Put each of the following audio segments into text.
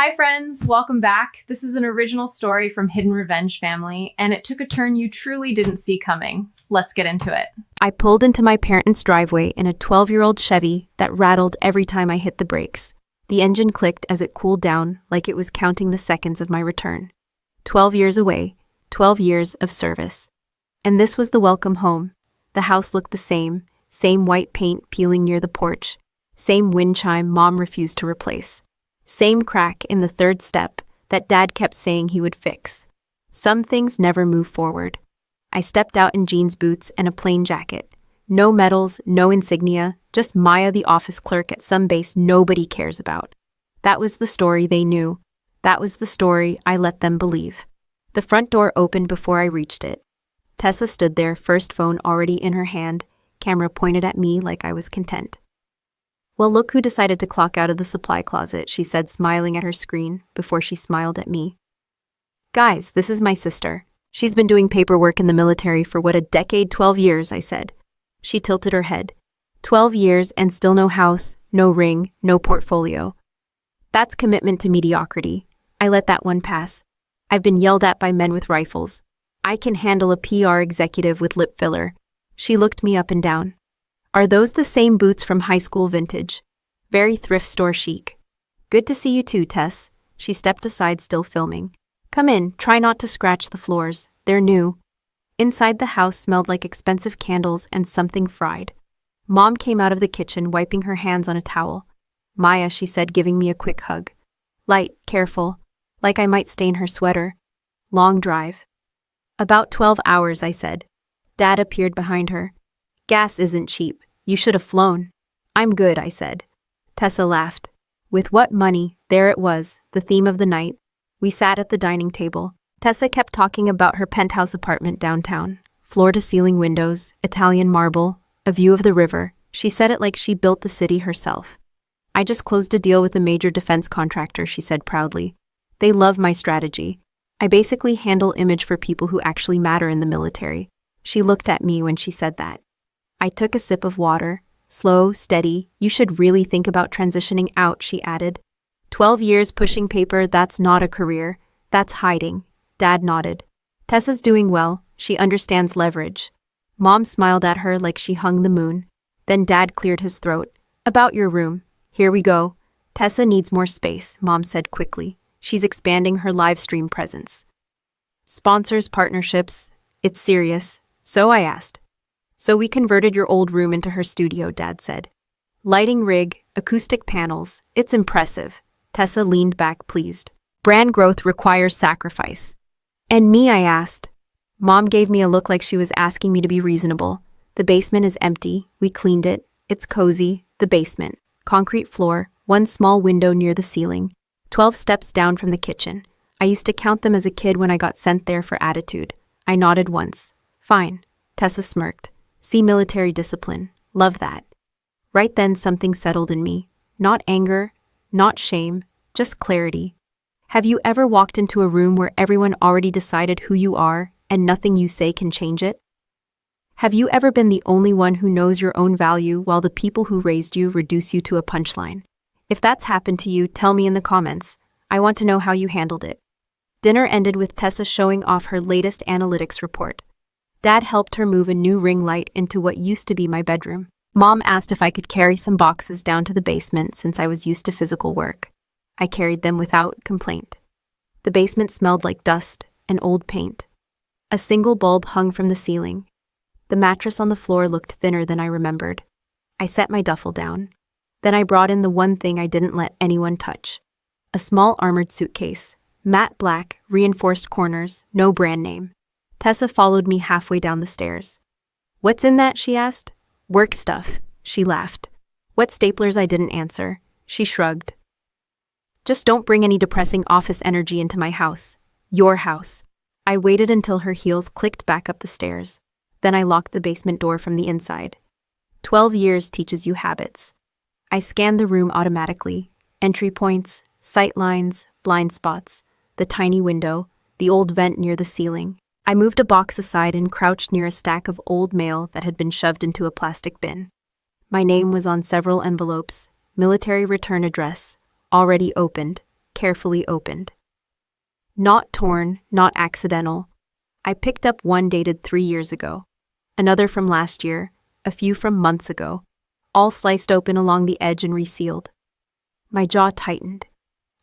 Hi, friends. Welcome back. This is an original story from Hidden Revenge Family, and it took a turn you truly didn't see coming. Let's get into it. I pulled into my parents' driveway in a 12-year-old Chevy that rattled every time I hit the brakes. The engine clicked as it cooled down like it was counting the seconds of my return. 12 years away, 12 years of service. And this was the welcome home. The house looked the same white paint peeling near the porch, same wind chime Mom refused to replace. Same crack in the third step that Dad kept saying he would fix. Some things never move forward. I stepped out in jeans boots and a plain jacket. No medals, no insignia, just Maya the office clerk at some base nobody cares about. That was the story they knew. That was the story I let them believe. The front door opened before I reached it. Tessa stood there, first phone already in her hand, camera pointed at me like I was content. "Well, look who decided to clock out of the supply closet," she said, smiling at her screen before she smiled at me. "Guys, this is my sister. She's been doing paperwork in the military for what, a decade? 12 years, I said. She tilted her head. 12 years and still no house, no ring, no portfolio. That's commitment to mediocrity. I let that one pass. I've been yelled at by men with rifles. I can handle a PR executive with lip filler." She looked me up and down. "Are those the same boots from high school vintage? Very thrift store chic. Good to see you too, Tess." She stepped aside, still filming. "Come in, try not to scratch the floors. They're new." Inside the house smelled like expensive candles and something fried. Mom came out of the kitchen, wiping her hands on a towel. "Maya," she said, giving me a quick hug. "Light, careful, like I might stain her sweater." "Long drive." "About 12 hours, I said. Dad appeared behind her. "Gas isn't cheap. You should have flown." "I'm good," I said. Tessa laughed. With what money, there it was, the theme of the night. We sat at the dining table. Tessa kept talking about her penthouse apartment downtown. Floor-to-ceiling windows, Italian marble, a view of the river. She said it like she built the city herself. "I just closed a deal with a major defense contractor," she said proudly. "They love my strategy. I basically handle image for people who actually matter in the military." She looked at me when she said that. I took a sip of water. "Slow, steady. You should really think about transitioning out," she added. 12 years pushing paper, that's not a career. That's hiding." Dad nodded. "Tessa's doing well. She understands leverage." Mom smiled at her like she hung the moon. Then Dad cleared his throat. "About your room. Here we go." "Tessa needs more space," Mom said quickly. "She's expanding her live stream presence. Sponsors, partnerships. It's serious." "So?" I asked. "So we converted your old room into her studio," Dad said. "Lighting rig, acoustic panels. It's impressive." Tessa leaned back, pleased. "Brand growth requires sacrifice." "And me?" I asked. Mom gave me a look like she was asking me to be reasonable. "The basement is empty. We cleaned it. It's cozy. The basement. Concrete floor, one small window near the ceiling. 12 steps down from the kitchen. I used to count them as a kid when I got sent there for attitude." I nodded once. "Fine." Tessa smirked. "See, military discipline. Love that." Right then something settled in me. Not anger, not shame, just clarity. Have you ever walked into a room where everyone already decided who you are and nothing you say can change it? Have you ever been the only one who knows your own value while the people who raised you reduce you to a punchline? If that's happened to you, tell me in the comments. I want to know how you handled it. Dinner ended with Tessa showing off her latest analytics report. Dad helped her move a new ring light into what used to be my bedroom. Mom asked if I could carry some boxes down to the basement since I was used to physical work. I carried them without complaint. The basement smelled like dust and old paint. A single bulb hung from the ceiling. The mattress on the floor looked thinner than I remembered. I set my duffel down. Then I brought in the one thing I didn't let anyone touch. A small armored suitcase. Matte black, reinforced corners, no brand name. Tessa followed me halfway down the stairs. "What's in that?" she asked. "Work stuff." She laughed. "What staplers?" I didn't answer. She shrugged. "Just don't bring any depressing office energy into my house. Your house." I waited until her heels clicked back up the stairs. Then I locked the basement door from the inside. 12 years teaches you habits. I scanned the room automatically. Entry points, sight lines, blind spots, the tiny window, the old vent near the ceiling. I moved a box aside and crouched near a stack of old mail that had been shoved into a plastic bin. My name was on several envelopes. Military return address. Already opened. carefully opened. Not torn, not accidental. I picked up one dated 3 years ago, another from last year, a few from months ago, all sliced open along the edge and resealed. My jaw tightened.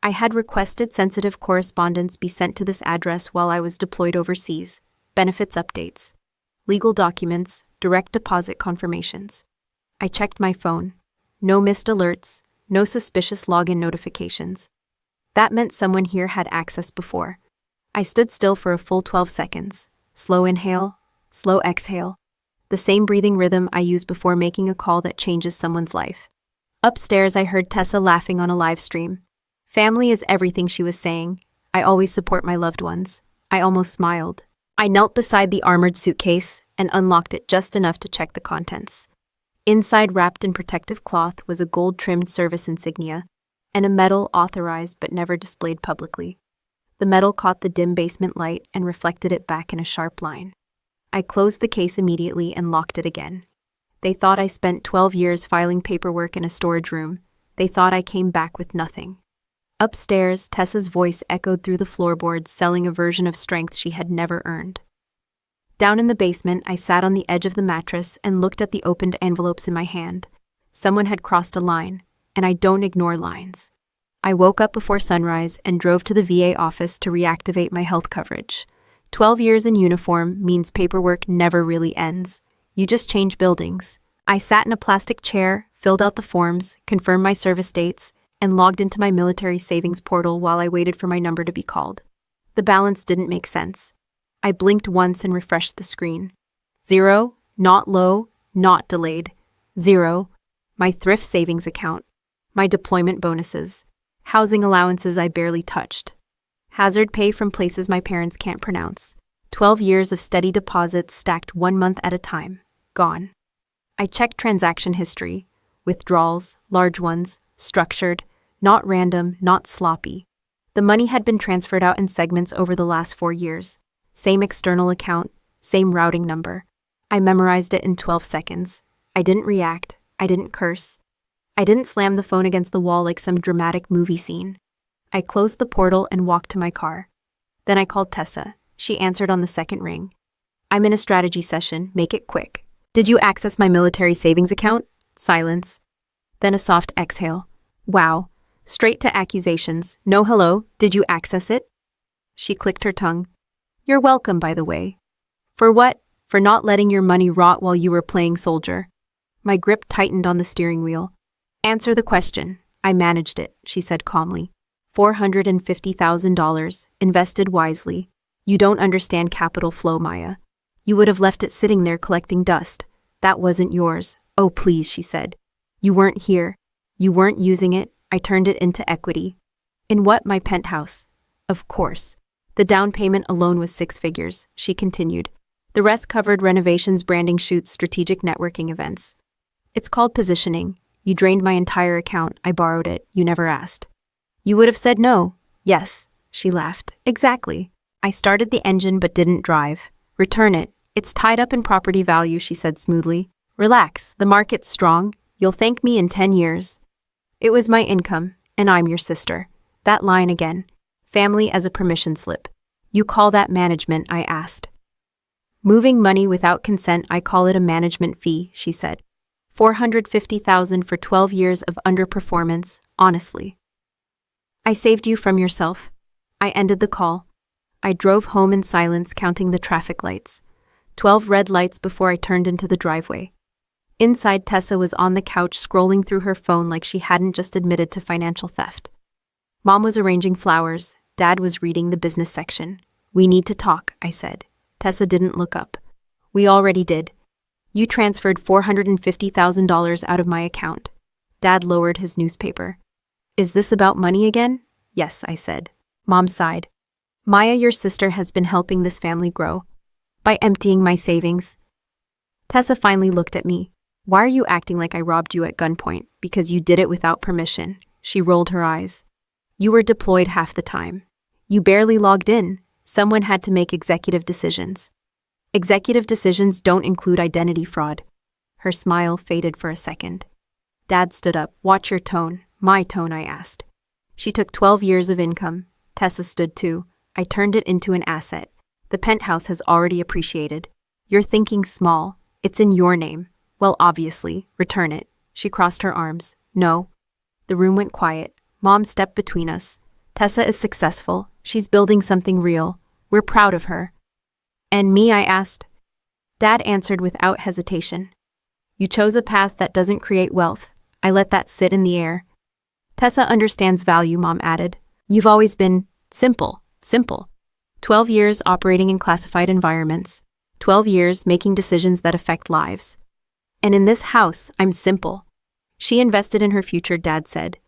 I had requested sensitive correspondence be sent to this address while I was deployed overseas, benefits updates, legal documents, direct deposit confirmations. I checked my phone. No missed alerts, no suspicious login notifications. That meant someone here had access before. I stood still for a full 12 seconds. Slow inhale, slow exhale. The same breathing rhythm I use before making a call that changes someone's life. Upstairs, I heard Tessa laughing on a live stream. Family is everything, she was saying. I always support my loved ones. I almost smiled. I knelt beside the armored suitcase and unlocked it just enough to check the contents. Inside, wrapped in protective cloth, was a gold-trimmed service insignia and a medal authorized but never displayed publicly. The medal caught the dim basement light and reflected it back in a sharp line. I closed the case immediately and locked it again. They thought I spent 12 years filing paperwork in a storage room. They thought I came back with nothing. Upstairs, Tessa's voice echoed through the floorboards, selling a version of strength she had never earned. Down in the basement, I sat on the edge of the mattress and looked at the opened envelopes in my hand. Someone had crossed a line, and I don't ignore lines. I woke up before sunrise and drove to the VA office to reactivate my health coverage. 12 years in uniform means paperwork never really ends. You just change buildings. I sat in a plastic chair, filled out the forms, confirmed my service dates, and logged into my military savings portal while I waited for my number to be called. The balance didn't make sense. I blinked once and refreshed the screen. 0, not low, not delayed. 0, my thrift savings account, my deployment bonuses, housing allowances I barely touched, hazard pay from places my parents can't pronounce, 12 years of steady deposits stacked 1 month at a time, gone. I checked transaction history, withdrawals, large ones, structured, not random, not sloppy. The money had been transferred out in segments over the last 4 years. Same external account, same routing number. I memorized it in 12 seconds. I didn't react. I didn't curse. I didn't slam the phone against the wall like some dramatic movie scene. I closed the portal and walked to my car. Then I called Tessa. She answered on the second ring. I'm in a strategy session. Make it quick. Did you access my military savings account? Silence. Then a soft exhale. Wow. Straight to accusations. No hello. Did you access it? She clicked her tongue. You're welcome, by the way. For what? For not letting your money rot while you were playing soldier. My grip tightened on the steering wheel. Answer the question. I managed it, she said calmly. $450,000, invested wisely. You don't understand capital flow, Maya. You would have left it sitting there collecting dust. That wasn't yours. Oh, please, she said. You weren't here. You weren't using it. I turned it into equity. In what? My penthouse. Of course. The down payment alone was 6 figures, she continued. The rest covered renovations, branding shoots, strategic networking events. It's called positioning. You drained my entire account. I borrowed it. You never asked. You would have said no. Yes, she laughed. Exactly. I started the engine but didn't drive. Return it. It's tied up in property value, she said smoothly. Relax. The market's strong. You'll thank me in 10 years. It was my income, and I'm your sister. That line again. Family as a permission slip. You call that management, I asked. Moving money without consent, I call it a management fee, she said. $450,000 for 12 years of underperformance, honestly. I saved you from yourself. I ended the call. I drove home in silence, counting the traffic lights. 12 red lights before I turned into the driveway. Inside, Tessa was on the couch scrolling through her phone like she hadn't just admitted to financial theft. Mom was arranging flowers. Dad was reading the business section. We need to talk, I said. Tessa didn't look up. We already did. You transferred $450,000 out of my account. Dad lowered his newspaper. Is this about money again? Yes, I said. Mom sighed. Maya, your sister, has been helping this family grow by emptying my savings. Tessa finally looked at me. Why are you acting like I robbed you at gunpoint? Because you did it without permission. She rolled her eyes. You were deployed half the time. You barely logged in. Someone had to make executive decisions. Executive decisions don't include identity fraud. Her smile faded for a second. Dad stood up. Watch your tone. My tone, I asked. She took 12 years of income. Tessa stood too. I turned it into an asset. The penthouse has already appreciated. You're thinking small. It's in your name. Well, obviously, return it. She crossed her arms. No. The room went quiet. Mom stepped between us. Tessa is successful. She's building something real. We're proud of her. And me, I asked. Dad answered without hesitation. You chose a path that doesn't create wealth. I let that sit in the air. Tessa understands value, Mom added. You've always been simple. 12 years operating in classified environments. 12 years making decisions that affect lives. And in this house, I'm simple. She invested in her future, Dad said.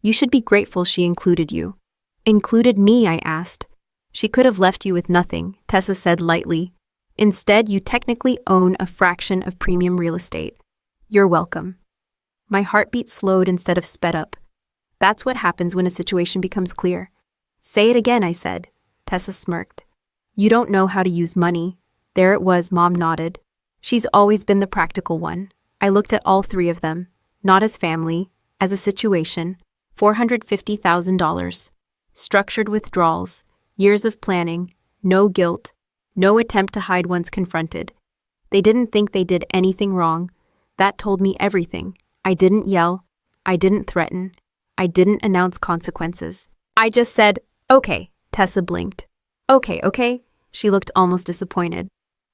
You should be grateful she included you. Included me, I asked. She could have left you with nothing, Tessa said lightly. Instead, you technically own a fraction of premium real estate. You're welcome. My heartbeat slowed instead of sped up. That's what happens when a situation becomes clear. Say it again, I said. Tessa smirked. You don't know how to use money. There it was, Mom nodded. She's always been the practical one. I looked at all three of them, not as family, as a situation. $450,000. Structured withdrawals, years of planning, no guilt, no attempt to hide once confronted. They didn't think they did anything wrong. That told me everything. I didn't yell. I didn't threaten. I didn't announce consequences. I just said, okay, Tessa blinked. Okay. She looked almost disappointed.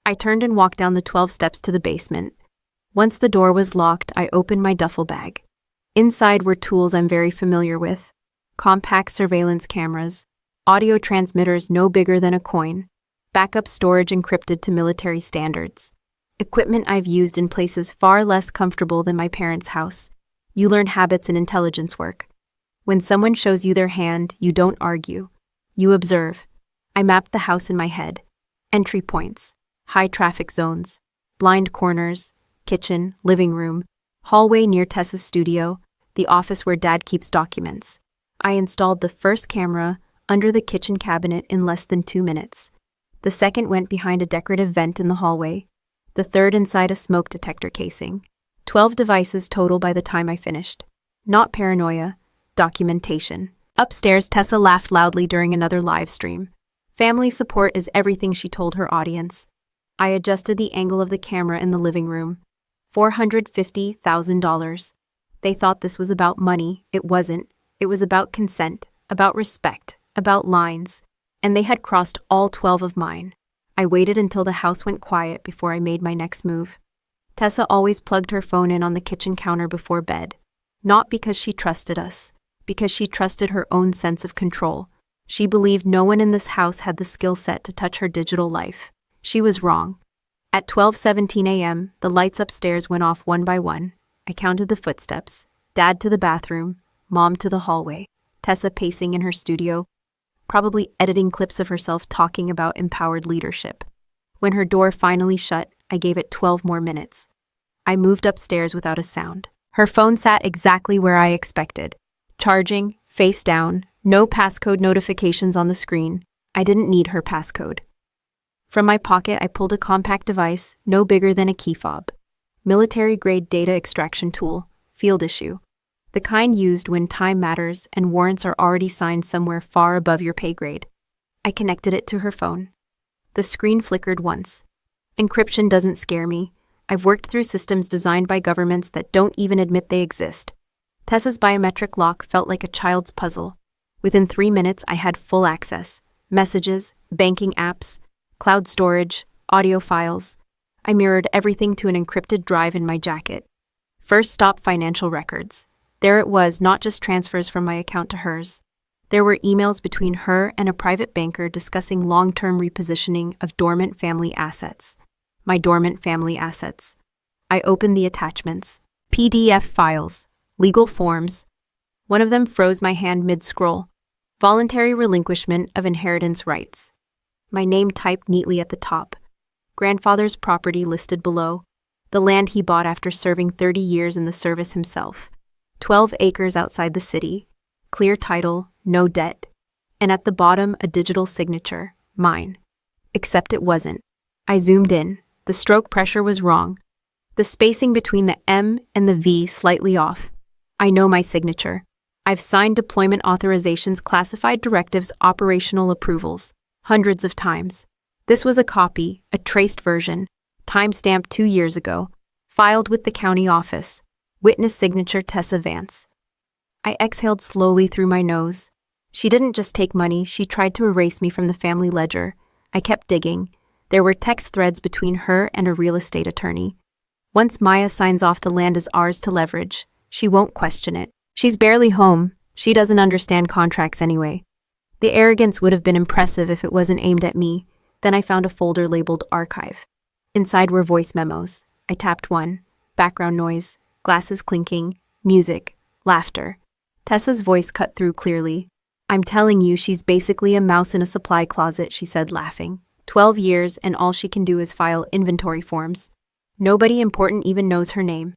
I turned and walked down the 12 steps to the basement. Once the door was locked, I opened my duffel bag. Inside were tools I'm very familiar with. Compact surveillance cameras, audio transmitters no bigger than a coin, backup storage encrypted to military standards. Equipment I've used in places far less comfortable than my parents' house. You learn habits in intelligence work. When someone shows you their hand, you don't argue. You observe. I mapped the house in my head. Entry points, high traffic zones, blind corners, kitchen, living room, hallway near Tessa's studio, the office where Dad keeps documents. I installed the first camera under the kitchen cabinet in less than 2 minutes. The second went behind a decorative vent in the hallway. The third inside a smoke detector casing. 12 devices total by the time I finished. Not paranoia, documentation. Upstairs, Tessa laughed loudly during another live stream. Family support is everything, she told her audience. I adjusted the angle of the camera in the living room. $450,000. They thought this was about money. It wasn't. It was about consent, about respect, about lines. And they had crossed all 12 of mine. I waited until the house went quiet before I made my next move. Tessa always plugged her phone in on the kitchen counter before bed. Not because she trusted us, because she trusted her own sense of control. She believed no one in this house had the skill set to touch her digital life. She was wrong. At 12:17 a.m., the lights upstairs went off one by one. I counted the footsteps. Dad to the bathroom, Mom to the hallway, Tessa pacing in her studio, probably editing clips of herself talking about empowered leadership. When her door finally shut, I gave it 12 more minutes. I moved upstairs without a sound. Her phone sat exactly where I expected. Charging, face down, no passcode notifications on the screen. I didn't need her passcode. From my pocket, I pulled a compact device, no bigger than a key fob. Military-grade data extraction tool, field issue. The kind used when time matters and warrants are already signed somewhere far above your pay grade. I connected it to her phone. The screen flickered once. Encryption doesn't scare me. I've worked through systems designed by governments that don't even admit they exist. Tessa's biometric lock felt like a child's puzzle. Within 3 minutes, I had full access. Messages, banking apps, cloud storage, audio files. I mirrored everything to an encrypted drive in my jacket. First stop, financial records. There it was, not just transfers from my account to hers. There were emails between her and a private banker discussing long-term repositioning of dormant family assets. My dormant family assets. I opened the attachments. PDF files. Legal forms. One of them froze my hand mid-scroll. Voluntary relinquishment of inheritance rights. My name typed neatly at the top. Grandfather's property listed below. The land he bought after serving 30 years in the service himself. 12 acres outside the city. Clear title, no debt. And at the bottom, a digital signature, mine. Except it wasn't. I zoomed in. The stroke pressure was wrong. The spacing between the M and the V slightly off. I know my signature. I've signed deployment authorizations, classified directives, operational approvals, hundreds of times. This was a copy, a traced version, timestamped 2 years ago, filed with the county office. Witness signature Tessa Vance. I exhaled slowly through my nose. She didn't just take money, she tried to erase me from the family ledger. I kept digging. There were text threads between her and a real estate attorney. Once Maya signs off, the land is ours to leverage. She won't question it. She's barely home. She doesn't understand contracts anyway. The arrogance would have been impressive if it wasn't aimed at me. Then I found a folder labeled Archive. Inside were voice memos. I tapped one. Background noise, glasses clinking, music, laughter. Tessa's voice cut through clearly. I'm telling you, she's basically a mouse in a supply closet, she said, laughing. 12 years and all she can do is file inventory forms. Nobody important even knows her name.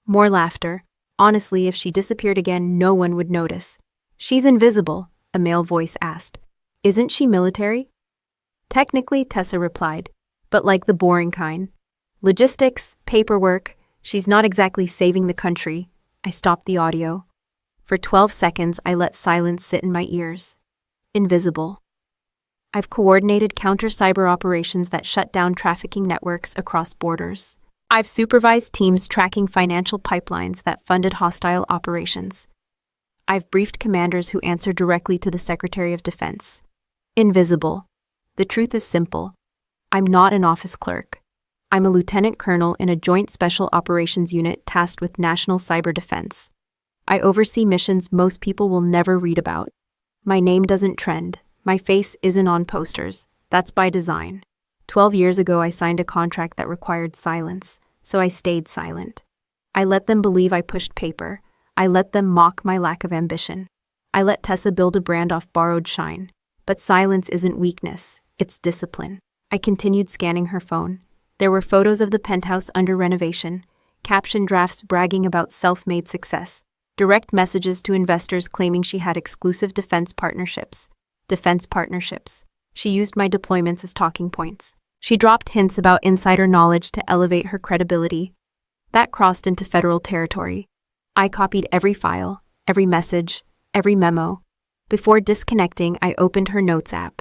More laughter. Honestly, if she disappeared again, no one would notice. She's invisible, a male voice asked. Isn't she military? Technically, Tessa replied, but like the boring kind. Logistics, paperwork, she's not exactly saving the country. I stopped the audio. For 12 seconds, I let silence sit in my ears. Invisible. I've coordinated counter-cyber operations that shut down trafficking networks across borders. I've supervised teams tracking financial pipelines that funded hostile operations. I've briefed commanders who answer directly to the Secretary of Defense. Invisible. The truth is simple. I'm not an office clerk. I'm a lieutenant colonel in a joint special operations unit tasked with national cyber defense. I oversee missions most people will never read about. My name doesn't trend. My face isn't on posters. That's by design. 12 years ago, I signed a contract that required silence, so I stayed silent. I let them believe I pushed paper. I let them mock my lack of ambition. I let Tessa build a brand off borrowed shine. But silence isn't weakness, it's discipline. I continued scanning her phone. There were photos of the penthouse under renovation, caption drafts bragging about self-made success, direct messages to investors claiming she had exclusive defense partnerships. She used my deployments as talking points. She dropped hints about insider knowledge to elevate her credibility. That crossed into federal territory. I copied every file, every message, every memo. Before disconnecting, I opened her notes app.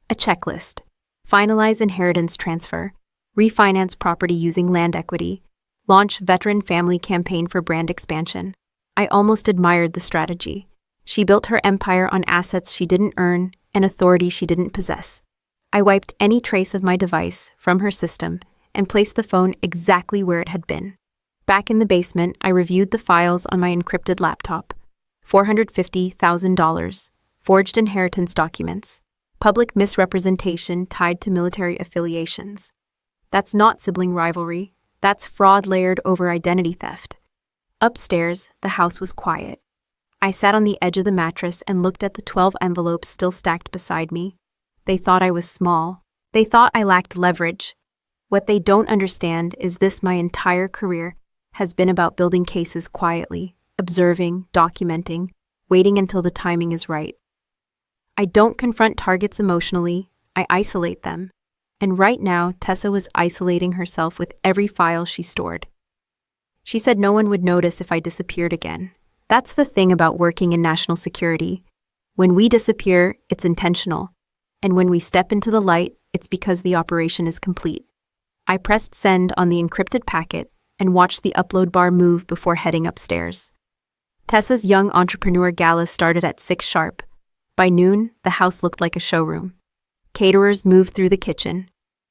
A checklist. Finalize inheritance transfer. Refinance property using land equity. Launch veteran family campaign for brand expansion. I almost admired the strategy. She built her empire on assets she didn't earn and authority she didn't possess. I wiped any trace of my device from her system and placed the phone exactly where it had been. Back in the basement, I reviewed the files on my encrypted laptop. $450,000. Forged inheritance documents. Public misrepresentation tied to military affiliations. That's not sibling rivalry. That's fraud layered over identity theft. Upstairs, the house was quiet. I sat on the edge of the mattress and looked at the 12 envelopes still stacked beside me. They thought I was small. They thought I lacked leverage. What they don't understand is this: my entire career has been about building cases quietly, observing, documenting, waiting until the timing is right. I don't confront targets emotionally, I isolate them. And right now, Tessa was isolating herself with every file she stored. She said no one would notice if I disappeared again. That's the thing about working in national security. When we disappear, it's intentional. And when we step into the light, it's because the operation is complete. I pressed send on the encrypted packet and watched the upload bar move before heading upstairs. Tessa's Young Entrepreneur Gala started at 6 sharp. By noon, the house looked like a showroom. Caterers moved through the kitchen.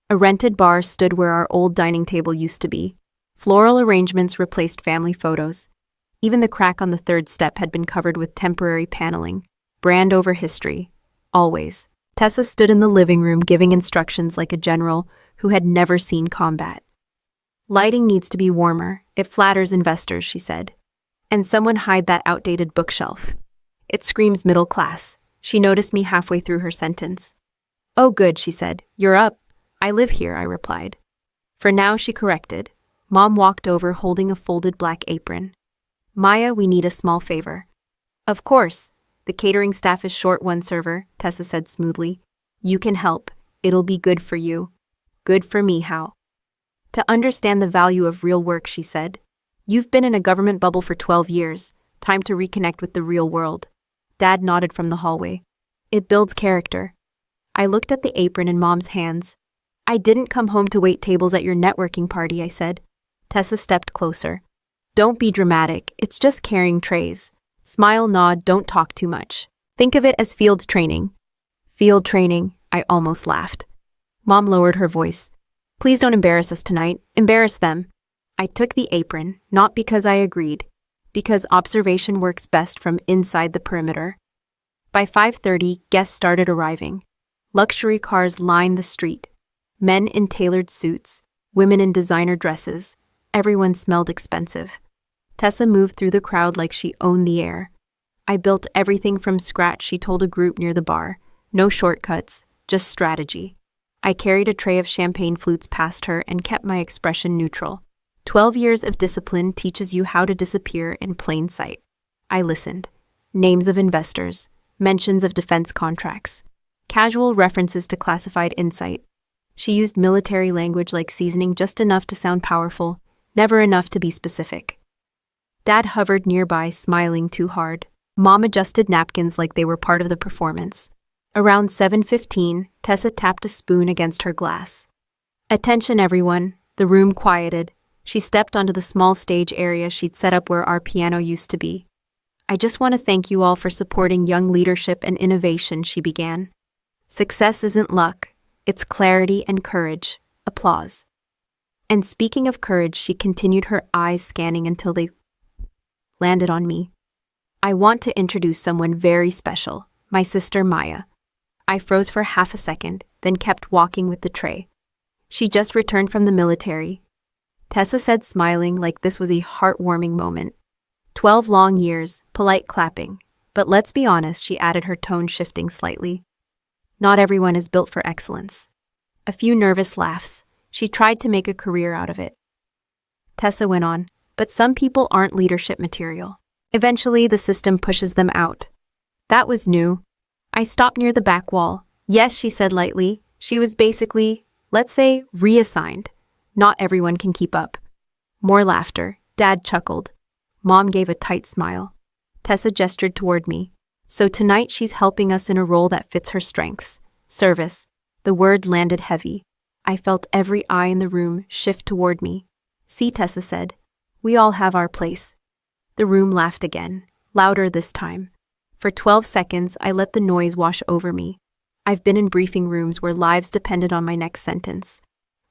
A rented bar stood where our old dining table used to be. Floral arrangements replaced family photos. Even the crack on the third step had been covered with temporary paneling. Brand over history. Always. Tessa stood in the living room giving instructions like a general who had never seen combat. Lighting needs to be warmer. It flatters investors, she said. And someone hide that outdated bookshelf. It screams middle class. She noticed me halfway through her sentence. Oh good, she said. You're up. I live here, I replied. For now, she corrected. Mom walked over holding a folded black apron. Maya, we need a small favor. Of course. The catering staff is short one server, Tessa said smoothly. You can help. It'll be good for you. Good for me, how? To understand the value of real work, she said. You've been in a government bubble for 12 years. Time to reconnect with the real world. Dad nodded from the hallway. It builds character. I looked at the apron in Mom's hands. I didn't come home to wait tables at your networking party, I said. Tessa stepped closer. Don't be dramatic, it's just carrying trays. Smile, nod, don't talk too much. Think of it as field training. Field training, I almost laughed. Mom lowered her voice. Please don't embarrass us tonight, embarrass them. I took the apron, not because I agreed, because observation works best from inside the perimeter. By 5:30, guests started arriving. Luxury cars lined the street. Men in tailored suits, women in designer dresses. Everyone smelled expensive. Tessa moved through the crowd like she owned the air. I built everything from scratch, she told a group near the bar. No shortcuts, just strategy. I carried a tray of champagne flutes past her and kept my expression neutral. 12 years of discipline teaches you how to disappear in plain sight. I listened. Names of investors, mentions of defense contracts, casual references to classified insight. She used military language like seasoning, just enough to sound powerful, never enough to be specific. Dad hovered nearby, smiling too hard. Mom adjusted napkins like they were part of the performance. Around 7:15, Tessa tapped a spoon against her glass. Attention everyone, the room quieted. She stepped onto the small stage area she'd set up where our piano used to be. I just want to thank you all for supporting young leadership and innovation, she began. Success isn't luck, it's clarity and courage. Applause. And speaking of courage, she continued, her eyes scanning until they landed on me. I want to introduce someone very special, my sister Maya. I froze for half a second, then kept walking with the tray. She just returned from the military. Tessa said, smiling like this was a heartwarming moment. 12 long years, polite clapping. But let's be honest, she added, her tone shifting slightly. Not everyone is built for excellence. A few nervous laughs. She tried to make a career out of it. Tessa went on, but some people aren't leadership material. Eventually, the system pushes them out. That was new. I stopped near the back wall. Yes, she said lightly. She was basically, let's say, reassigned. Not everyone can keep up. More laughter. Dad chuckled. Mom gave a tight smile. Tessa gestured toward me. So tonight she's helping us in a role that fits her strengths. Service. The word landed heavy. I felt every eye in the room shift toward me. See, Tessa said. We all have our place. The room laughed again, louder this time. For 12 seconds, I let the noise wash over me. I've been in briefing rooms where lives depended on my next sentence.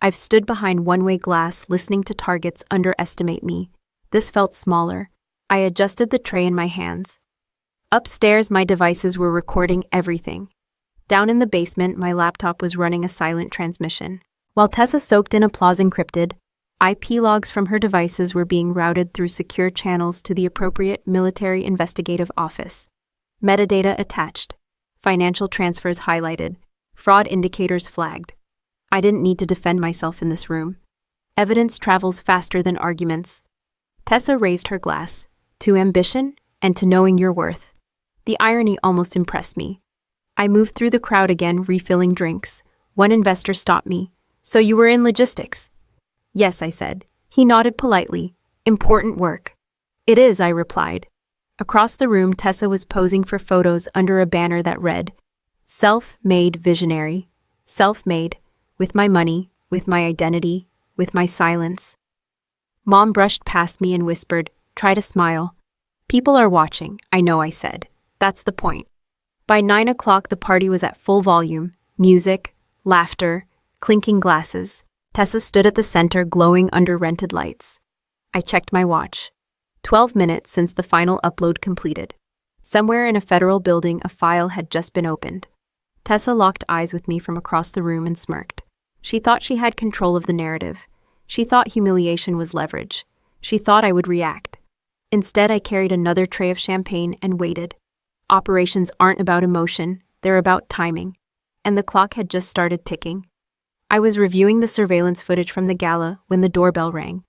I've stood behind one-way glass listening to targets underestimate me. This felt smaller. I adjusted the tray in my hands. Upstairs, my devices were recording everything. Down in the basement, my laptop was running a silent transmission. While Tessa soaked in applause encrypted, IP logs from her devices were being routed through secure channels to the appropriate military investigative office. Metadata attached. Financial transfers highlighted. Fraud indicators flagged. I didn't need to defend myself in this room. Evidence travels faster than arguments. Tessa raised her glass. To ambition and to knowing your worth. The irony almost impressed me. I moved through the crowd again, refilling drinks. One investor stopped me. So you were in logistics? Yes, I said. He nodded politely. Important work. It is, I replied. Across the room, Tessa was posing for photos under a banner that read, Self-made visionary. Self-made. With my money, with my identity, with my silence. Mom brushed past me and whispered, try to smile. People are watching, I know, I said. That's the point. By 9 o'clock, the party was at full volume. Music, laughter, clinking glasses. Tessa stood at the center, glowing under rented lights. I checked my watch. 12 minutes since the final upload completed. Somewhere in a federal building, a file had just been opened. Tessa locked eyes with me from across the room and smirked. She thought she had control of the narrative. She thought humiliation was leverage. She thought I would react. Instead, I carried another tray of champagne and waited. Operations aren't about emotion, they're about timing. And the clock had just started ticking. I was reviewing the surveillance footage from the gala when the doorbell rang.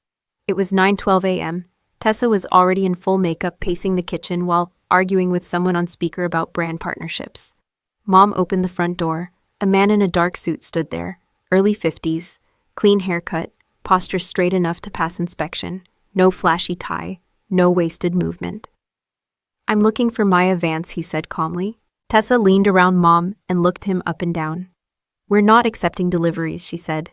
It was 9:12 a.m. Tessa was already in full makeup, pacing the kitchen while arguing with someone on speaker about brand partnerships. Mom opened the front door. A man in a dark suit stood there, early 50s, clean haircut, posture straight enough to pass inspection, no flashy tie, no wasted movement. I'm looking for Maya Vance, he said calmly. Tessa leaned around Mom and looked him up and down. We're not accepting deliveries, she said.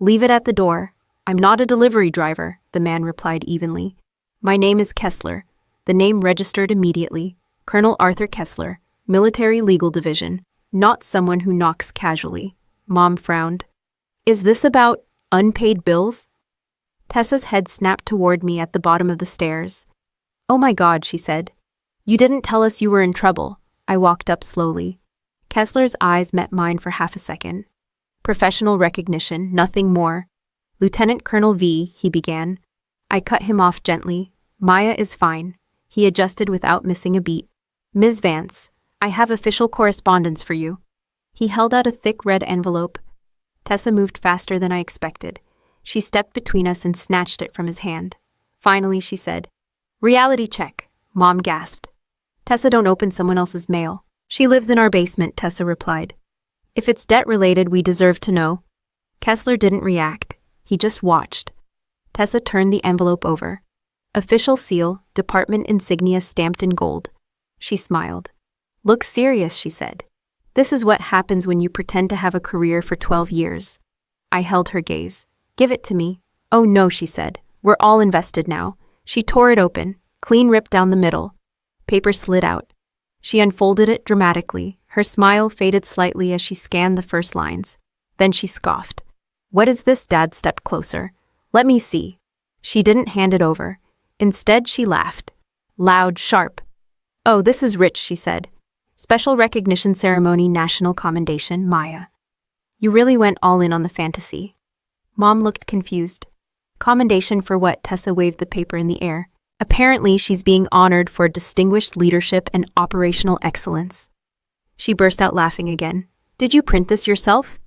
Leave it at the door. I'm not a delivery driver, the man replied evenly. My name is Kessler. The name registered immediately. Colonel Arthur Kessler, Military Legal Division, not someone who knocks casually. Mom frowned. Is this about unpaid bills? Tessa's head snapped toward me at the bottom of the stairs. Oh my God, she said. You didn't tell us you were in trouble. I walked up slowly. Kessler's eyes met mine for half a second. Professional recognition, nothing more. Lieutenant Colonel V, he began. I cut him off gently. Maya is fine. He adjusted without missing a beat. Ms. Vance, I have official correspondence for you. He held out a thick red envelope. Tessa moved faster than I expected. She stepped between us and snatched it from his hand. Finally, she said, Reality check. Mom gasped. Tessa, don't open someone else's mail. She lives in our basement, Tessa replied. If it's debt-related, we deserve to know. Kessler didn't react. He just watched. Tessa turned the envelope over. Official seal, department insignia stamped in gold. She smiled. Look serious, she said. This is what happens when you pretend to have a career for 12 years. I held her gaze. Give it to me. Oh no, she said. We're all invested now. She tore it open, clean ripped down the middle. Paper slid out. She unfolded it dramatically. Her smile faded slightly as she scanned the first lines. Then she scoffed. What is this? Dad stepped closer. Let me see. She didn't hand it over. Instead, she laughed. Loud, sharp. Oh, this is rich, she said. Special recognition ceremony, national commendation, Maya. You really went all in on the fantasy. Mom looked confused. Commendation for what? Tessa waved the paper in the air. Apparently, she's being honored for distinguished leadership and operational excellence. She burst out laughing again. Did you print this yourself?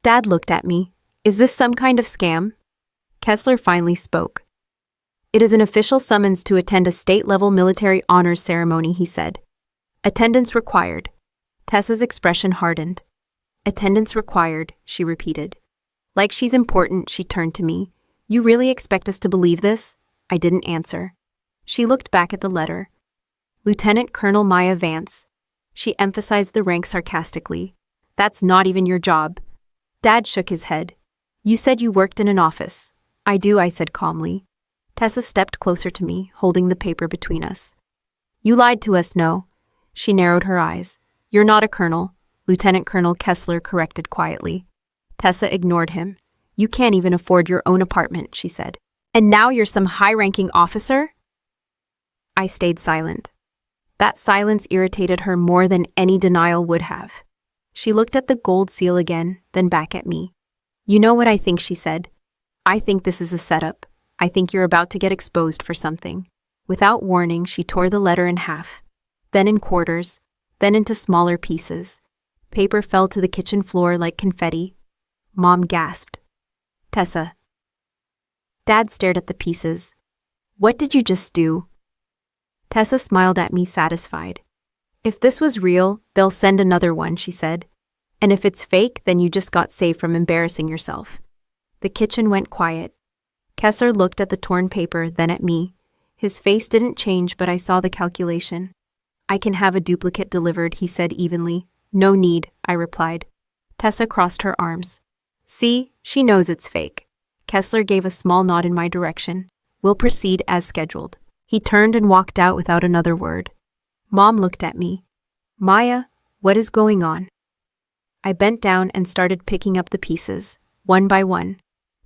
Dad looked at me. Is this some kind of scam? Kessler finally spoke. It is an official summons to attend a state-level military honors ceremony, he said. Attendance required. Tessa's expression hardened. Attendance required, she repeated. Like she's important, she turned to me. You really expect us to believe this? I didn't answer. She looked back at the letter. Lieutenant Colonel Maya Vance. She emphasized the rank sarcastically. That's not even your job. Dad shook his head. You said you worked in an office. I do, I said calmly. Tessa stepped closer to me, holding the paper between us. You lied to us, no. She narrowed her eyes. You're not a colonel, Lieutenant Colonel Kessler corrected quietly. Tessa ignored him. You can't even afford your own apartment, she said. And now you're some high-ranking officer? I stayed silent. That silence irritated her more than any denial would have. She looked at the gold seal again, then back at me. You know what I think, she said. I think this is a setup. I think you're about to get exposed for something. Without warning, she tore the letter in half, then in quarters, then into smaller pieces. Paper fell to the kitchen floor like confetti. Mom gasped. Tessa. Dad stared at the pieces. What did you just do? Tessa smiled at me, satisfied. If this was real, they'll send another one, she said. And if it's fake, then you just got saved from embarrassing yourself. The kitchen went quiet. Kessler looked at the torn paper, then at me. His face didn't change, but I saw the calculation. I can have a duplicate delivered, he said evenly. No need, I replied. Tessa crossed her arms. See, she knows it's fake. Kessler gave a small nod in my direction. We'll proceed as scheduled. He turned and walked out without another word. Mom looked at me. Maya, what is going on? I bent down and started picking up the pieces, one by one.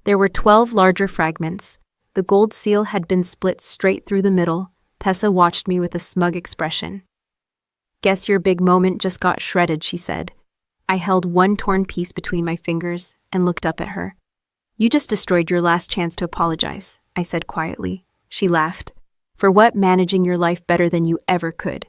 There were 12 larger fragments. The gold seal had been split straight through the middle. Tessa watched me with a smug expression. Guess your big moment just got shredded, she said. I held one torn piece between my fingers and looked up at her. You just destroyed your last chance to apologize, I said quietly. She laughed. For what? Managing your life better than you ever could.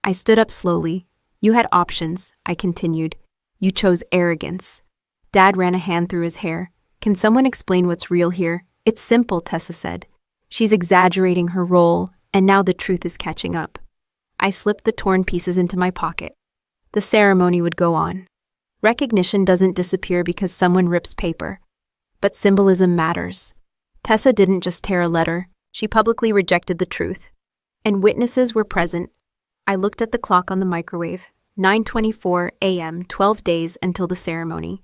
I stood up slowly. You had options, I continued. You chose arrogance. Dad ran a hand through his hair. Can someone explain what's real here? It's simple, Tessa said. She's exaggerating her role, and now the truth is catching up. I slipped the torn pieces into my pocket. The ceremony would go on. Recognition doesn't disappear because someone rips paper. But symbolism matters. Tessa didn't just tear a letter, she publicly rejected the truth. and witnesses were present. I looked at the clock on the microwave. 9:24 a.m., 12 days until the ceremony.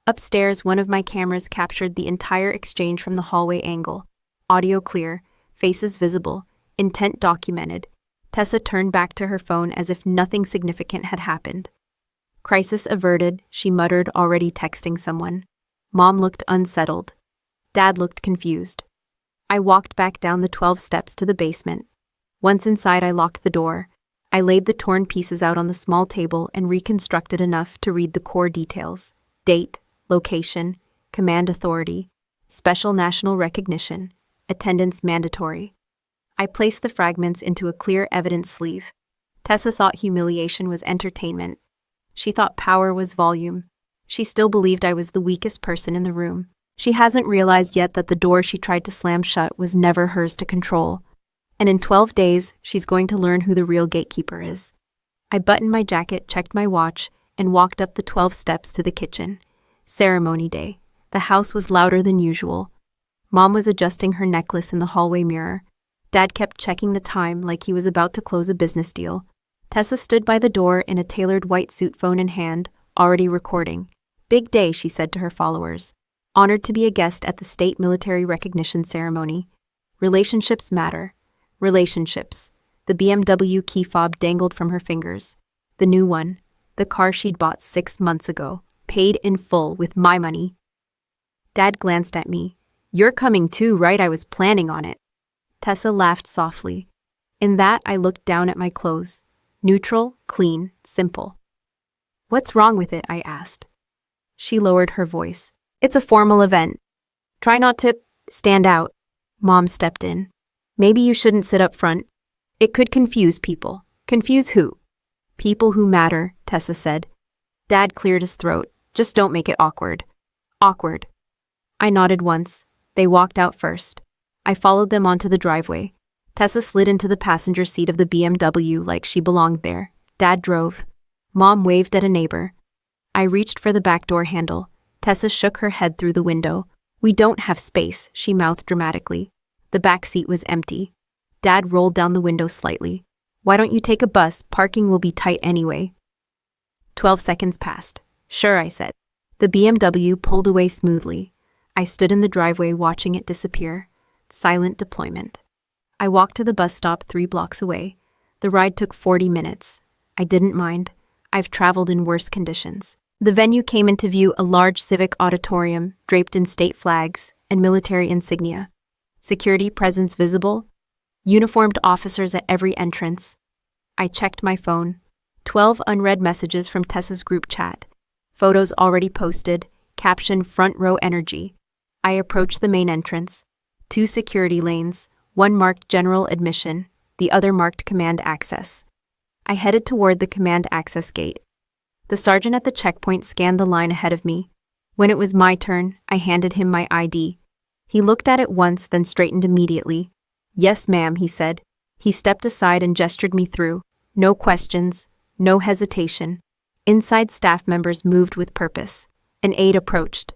Upstairs, one of my cameras captured the entire exchange from the hallway angle. Audio clear, faces visible, intent documented. Tessa turned back to her phone as if nothing significant had happened. Crisis averted, she muttered, already texting someone. Mom looked unsettled. Dad looked confused. I walked back down the 12 steps to the basement. Once inside, I locked the door. I laid the torn pieces out on the small table and reconstructed enough to read the core details. Date, location, command authority, special national recognition, attendance mandatory. I placed the fragments into a clear evidence sleeve. Tessa thought humiliation was entertainment. She thought power was volume. She still believed I was the weakest person in the room. She hasn't realized yet that the door she tried to slam shut was never hers to control. And in 12 days, she's going to learn who the real gatekeeper is. I buttoned my jacket, checked my watch, and walked up the 12 steps to the kitchen. Ceremony day. The house was louder than usual. Mom was adjusting her necklace in the hallway mirror. Dad kept checking the time like he was about to close a business deal. Tessa stood by the door in a tailored white suit, phone in hand, already recording. Big day, she said to her followers. Honored to be a guest at the state military recognition ceremony. Relationships matter. Relationships. The BMW key fob dangled from her fingers. The new one. The car she'd bought 6 months ago. Paid in full with my money. Dad glanced at me. You're coming too, right? I was planning on it. Tessa laughed softly. In that, I looked down at my clothes. Neutral, clean, simple. What's wrong with it? I asked. She lowered her voice. It's a formal event. Try not to stand out. Mom stepped in. Maybe you shouldn't sit up front. It could confuse people. Confuse who? People who matter, Tessa said. Dad cleared his throat. Just don't make it awkward. Awkward. I nodded once. They walked out first. I followed them onto the driveway. Tessa slid into the passenger seat of the BMW like she belonged there. Dad drove. Mom waved at a neighbor. I reached for the back door handle. Tessa shook her head through the window. We don't have space, she mouthed dramatically. The back seat was empty. Dad rolled down the window slightly. Why don't you take a bus? Parking will be tight anyway. 12 seconds passed. Sure, I said. The BMW pulled away smoothly. I stood in the driveway watching it disappear. Silent deployment. I walked to the bus stop 3 blocks away. The ride took 40 minutes. I didn't mind. I've traveled in worse conditions. The venue came into view, a large civic auditorium draped in state flags and military insignia. Security presence visible. Uniformed officers at every entrance. I checked my phone. 12 unread messages from Tessa's group chat. Photos already posted. Caption front row energy. I approached the main entrance. 2 security lanes. One marked general admission. The other marked command access. I headed toward the command access gate. The sergeant at the checkpoint scanned the line ahead of me. When it was my turn, I handed him my ID. He looked at it once, then straightened immediately. Yes, ma'am, he said. He stepped aside and gestured me through. No questions, no hesitation. Inside staff members moved with purpose. An aide approached.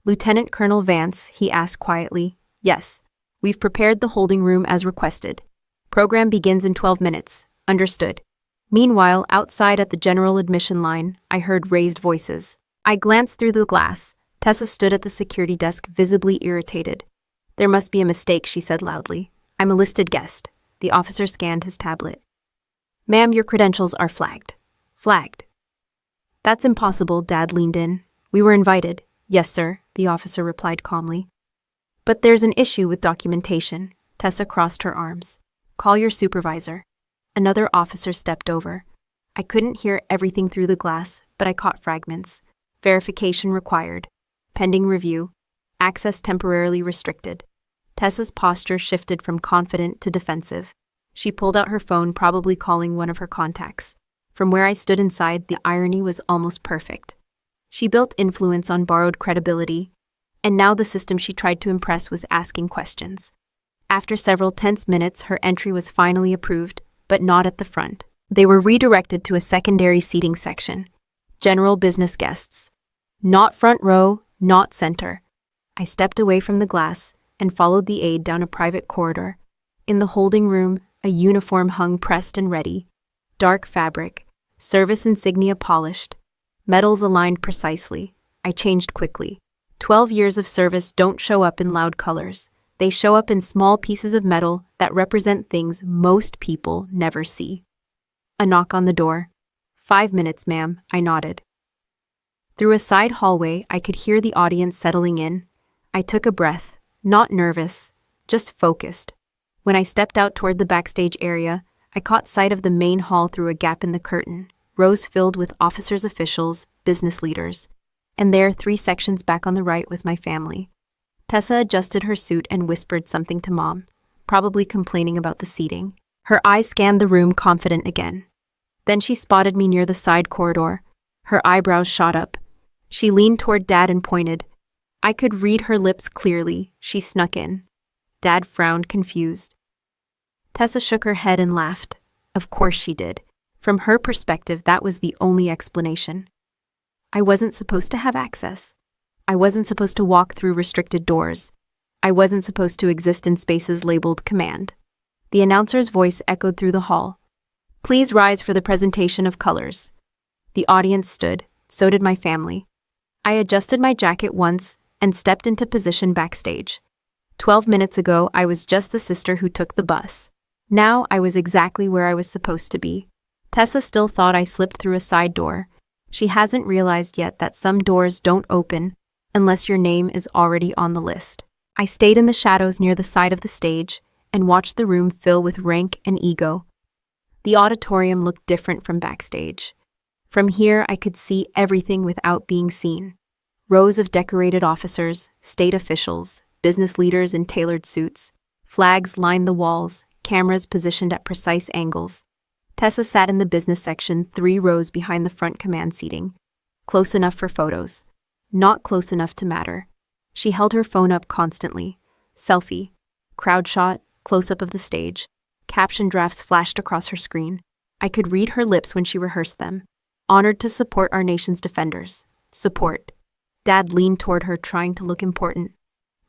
Lieutenant Colonel Vance, he asked quietly. Yes, we've prepared the holding room as requested. Program begins in 12 minutes. Understood. Meanwhile, outside at the general admission line, I heard raised voices. I glanced through the glass. Tessa stood at the security desk, visibly irritated. There must be a mistake, she said loudly. I'm a listed guest. The officer scanned his tablet. Ma'am, your credentials are flagged. Flagged. That's impossible, Dad leaned in. We were invited. Yes, sir, the officer replied calmly. But there's an issue with documentation. Tessa crossed her arms. Call your supervisor. Another officer stepped over. I couldn't hear everything through the glass, but I caught fragments. Verification required. Pending review. Access temporarily restricted. Tessa's posture shifted from confident to defensive. She pulled out her phone, probably calling one of her contacts. From where I stood inside, the irony was almost perfect. She built influence on borrowed credibility, and now the system she tried to impress was asking questions. After several tense minutes, her entry was finally approved, but not at the front. They were redirected to a secondary seating section. General business guests. Not front row, not center. I stepped away from the glass and followed the aide down a private corridor. In the holding room, a uniform hung pressed and ready. Dark fabric, service insignia polished, medals aligned precisely. I changed quickly. 12 years of service don't show up in loud colors. They show up in small pieces of metal that represent things most people never see. A knock on the door. 5 minutes, ma'am, I nodded. Through a side hallway, I could hear the audience settling in. I took a breath, not nervous, just focused. When I stepped out toward the backstage area, I caught sight of the main hall through a gap in the curtain, rows filled with officers, officials, business leaders. And there, 3 sections back on the right, was my family. Tessa adjusted her suit and whispered something to Mom, probably complaining about the seating. Her eyes scanned the room, confident again. Then she spotted me near the side corridor. Her eyebrows shot up. She leaned toward Dad and pointed. I could read her lips clearly. She snuck in. Dad frowned, confused. Tessa shook her head and laughed. Of course she did. From her perspective, that was the only explanation. I wasn't supposed to have access. I wasn't supposed to walk through restricted doors. I wasn't supposed to exist in spaces labeled command. The announcer's voice echoed through the hall. Please rise for the presentation of colors. The audience stood, so did my family. I adjusted my jacket once and stepped into position backstage. 12 minutes ago, I was just the sister who took the bus. Now I was exactly where I was supposed to be. Tessa still thought I slipped through a side door. She hasn't realized yet that some doors don't open unless your name is already on the list. I stayed in the shadows near the side of the stage and watched the room fill with rank and ego. The auditorium looked different from backstage. From here, I could see everything without being seen. Rows of decorated officers, state officials, business leaders in tailored suits. Flags lined the walls, cameras positioned at precise angles. Tessa sat in the business section, 3 rows behind the front command seating. Close enough for photos. Not close enough to matter. She held her phone up constantly. Selfie. Crowd shot, close-up of the stage. Caption drafts flashed across her screen. I could read her lips when she rehearsed them. Honored to support our nation's defenders. Support. Dad leaned toward her, trying to look important.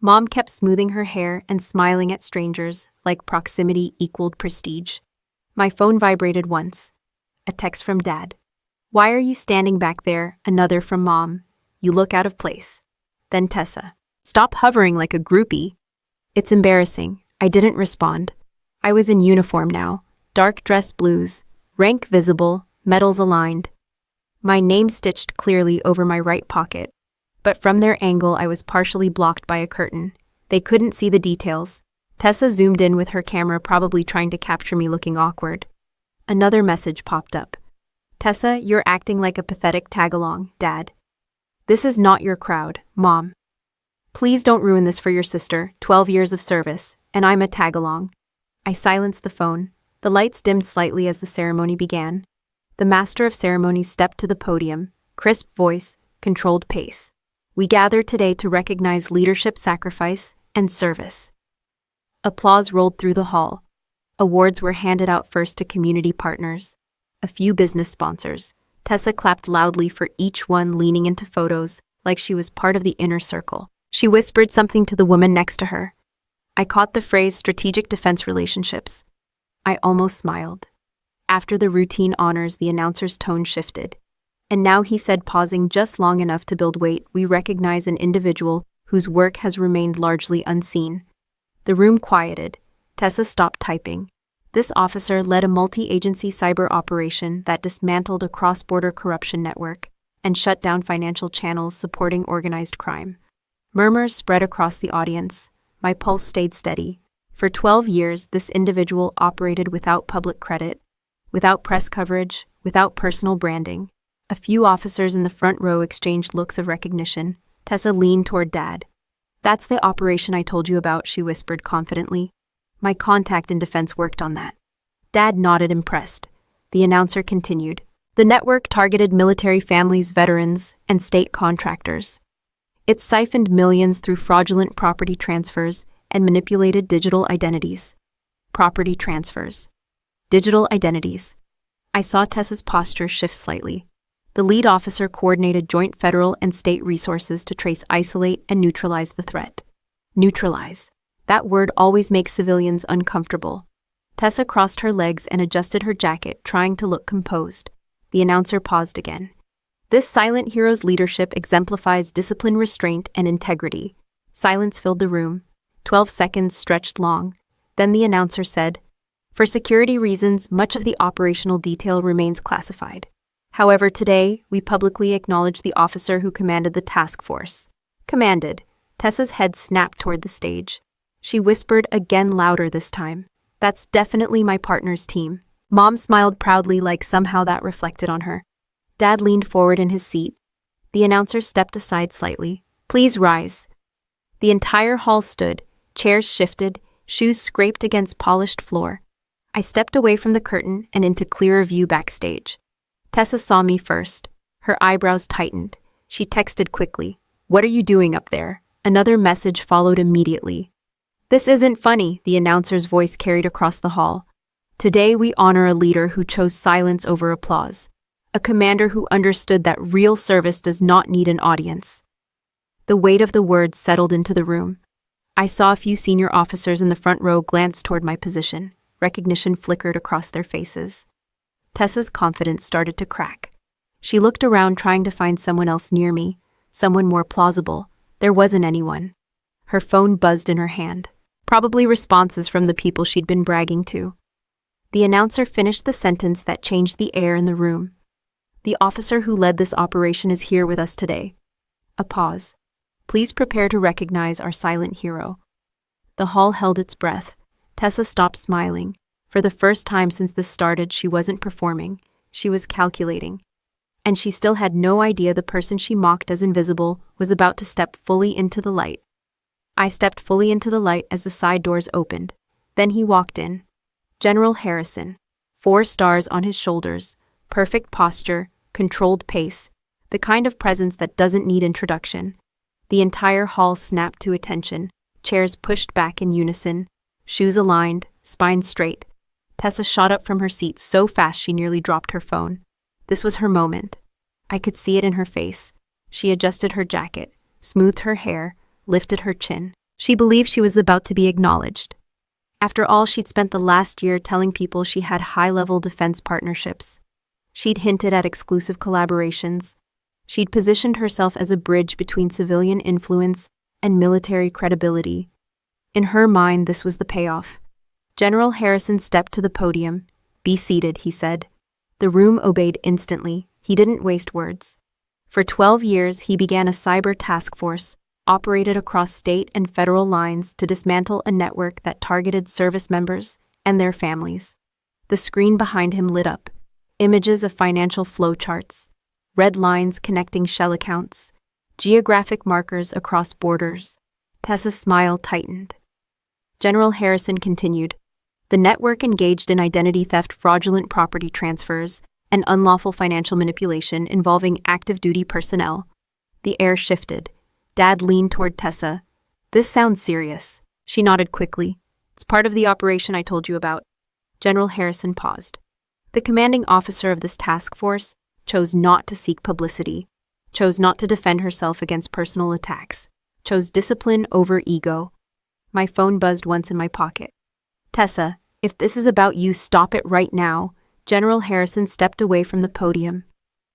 Mom kept smoothing her hair and smiling at strangers, like proximity equaled prestige. My phone vibrated once. A text from Dad. Why are you standing back there? Another from Mom. You look out of place. Then Tessa. Stop hovering like a groupie. It's embarrassing. I didn't respond. I was in uniform now. Dark dress blues. Rank visible. Medals aligned. My name stitched clearly over my right pocket. But from their angle, I was partially blocked by a curtain. They couldn't see the details. Tessa zoomed in with her camera, probably trying to capture me looking awkward. Another message popped up. Tessa, you're acting like a pathetic tag-along, Dad. This is not your crowd, Mom. Please don't ruin this for your sister, 12 years of service, and I'm a tag-along. I silenced the phone. The lights dimmed slightly as the ceremony began. The master of ceremonies stepped to the podium, crisp voice, controlled pace. We gather today to recognize leadership, sacrifice, and service. Applause rolled through the hall. Awards were handed out first to community partners, a few business sponsors. Tessa clapped loudly for each one, leaning into photos like she was part of the inner circle. She whispered something to the woman next to her. I caught the phrase strategic defense relationships. I almost smiled. After the routine honors, the announcer's tone shifted. And now he said, pausing just long enough to build weight, we recognize an individual whose work has remained largely unseen. The room quieted. Tessa stopped typing. This officer led a multi-agency cyber operation that dismantled a cross-border corruption network and shut down financial channels supporting organized crime. Murmurs spread across the audience. My pulse stayed steady. For 12 years, this individual operated without public credit, without press coverage, without personal branding. A few officers in the front row exchanged looks of recognition. Tessa leaned toward Dad. That's the operation I told you about, she whispered confidently. My contact in defense worked on that. Dad nodded, impressed. The announcer continued. The network targeted military families, veterans, and state contractors. It siphoned millions through fraudulent property transfers and manipulated digital identities. Property transfers. Digital identities. I saw Tessa's posture shift slightly. The lead officer coordinated joint federal and state resources to trace, isolate, and neutralize the threat. Neutralize. That word always makes civilians uncomfortable. Tessa crossed her legs and adjusted her jacket, trying to look composed. The announcer paused again. This silent hero's leadership exemplifies discipline, restraint, and integrity. Silence filled the room. 12 seconds stretched long. Then the announcer said, "For security reasons, much of the operational detail remains classified. However, today, we publicly acknowledge the officer who commanded the task force." Commanded. Tessa's head snapped toward the stage. She whispered again, louder this time. "That's definitely my partner's team." Mom smiled proudly, like somehow that reflected on her. Dad leaned forward in his seat. The announcer stepped aside slightly. "Please rise." The entire hall stood, chairs shifted, shoes scraped against polished floor. I stepped away from the curtain and into clearer view backstage. Tessa saw me first. Her eyebrows tightened. She texted quickly, "What are you doing up there?" Another message followed immediately. "This isn't funny," the announcer's voice carried across the hall. "Today we honor a leader who chose silence over applause. A commander who understood that real service does not need an audience." The weight of the words settled into the room. I saw a few senior officers in the front row glance toward my position. Recognition flickered across their faces. Tessa's confidence started to crack. She looked around, trying to find someone else near me, someone more plausible. There wasn't anyone. Her phone buzzed in her hand. Probably responses from the people she'd been bragging to. The announcer finished the sentence that changed the air in the room. "The officer who led this operation is here with us today." A pause. "Please prepare to recognize our silent hero." The hall held its breath. Tessa stopped smiling. For the first time since this started, she wasn't performing. She was calculating. And she still had no idea the person she mocked as invisible was about to step fully into the light. I stepped fully into the light as the side doors opened. Then he walked in. General Harrison. 4 stars on his shoulders. Perfect posture, controlled pace. The kind of presence that doesn't need introduction. The entire hall snapped to attention. Chairs pushed back in unison. Shoes aligned, spine straight. Tessa shot up from her seat so fast she nearly dropped her phone. This was her moment. I could see it in her face. She adjusted her jacket, smoothed her hair, lifted her chin. She believed she was about to be acknowledged. After all, she'd spent the last year telling people she had high-level defense partnerships. She'd hinted at exclusive collaborations. She'd positioned herself as a bridge between civilian influence and military credibility. In her mind, this was the payoff. General Harrison stepped to the podium. "Be seated," he said. The room obeyed instantly. He didn't waste words. For 12 years, he began a cyber task force, operated across state and federal lines to dismantle a network that targeted service members and their families. The screen behind him lit up. Images of financial flowcharts, red lines connecting shell accounts, geographic markers across borders. Tessa's smile tightened. General Harrison continued. The network engaged in identity theft, fraudulent property transfers, and unlawful financial manipulation involving active duty personnel. The air shifted. Dad leaned toward Tessa. "This sounds serious." She nodded quickly. "It's part of the operation I told you about." General Harrison paused. The commanding officer of this task force chose not to seek publicity, chose not to defend herself against personal attacks, chose discipline over ego. My phone buzzed once in my pocket. "Tessa, if this is about you, stop it right now." General Harrison stepped away from the podium,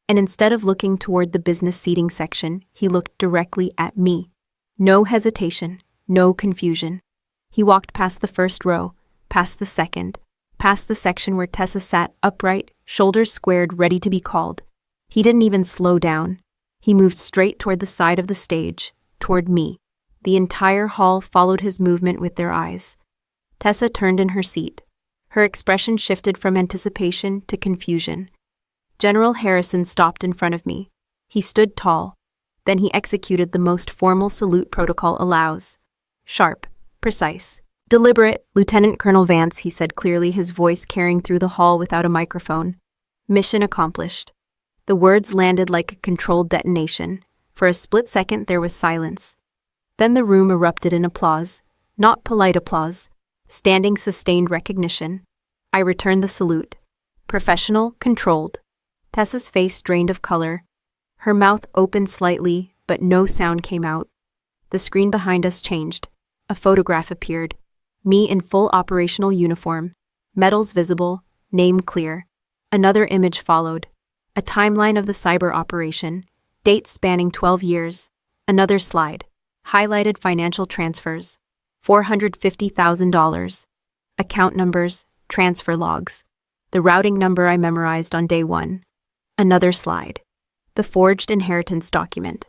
and instead of looking toward the business seating section, he looked directly at me. No hesitation, no confusion. He walked past the first row, past the second, past the section where Tessa sat upright, shoulders squared, ready to be called. He didn't even slow down. He moved straight toward the side of the stage, toward me. The entire hall followed his movement with their eyes. Tessa turned in her seat. Her expression shifted from anticipation to confusion. General Harrison stopped in front of me. He stood tall. Then he executed the most formal salute protocol allows. Sharp, precise, deliberate. "Lieutenant Colonel Vance," he said clearly, his voice carrying through the hall without a microphone. "Mission accomplished." The words landed like a controlled detonation. For a split second, there was silence. Then the room erupted in applause. Not polite applause. Standing, sustained recognition. I returned the salute. Professional, controlled. Tessa's face drained of color. Her mouth opened slightly, but no sound came out. The screen behind us changed. A photograph appeared. Me in full operational uniform. Metals visible, name clear. Another image followed. A timeline of the cyber operation, dates spanning 12 years. Another slide. Highlighted financial transfers. $450,000. Account numbers, transfer logs. The routing number I memorized on day one. Another slide. The forged inheritance document.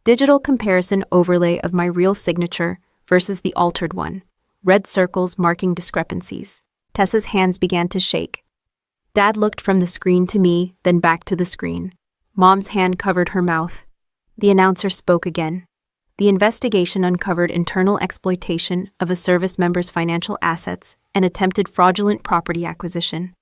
Digital comparison overlay of my real signature versus the altered one. Red circles marking discrepancies. Tessa's hands began to shake. Dad looked from the screen to me, then back to the screen. Mom's hand covered her mouth. The announcer spoke again. The investigation uncovered internal exploitation of a service member's financial assets and attempted fraudulent property acquisition.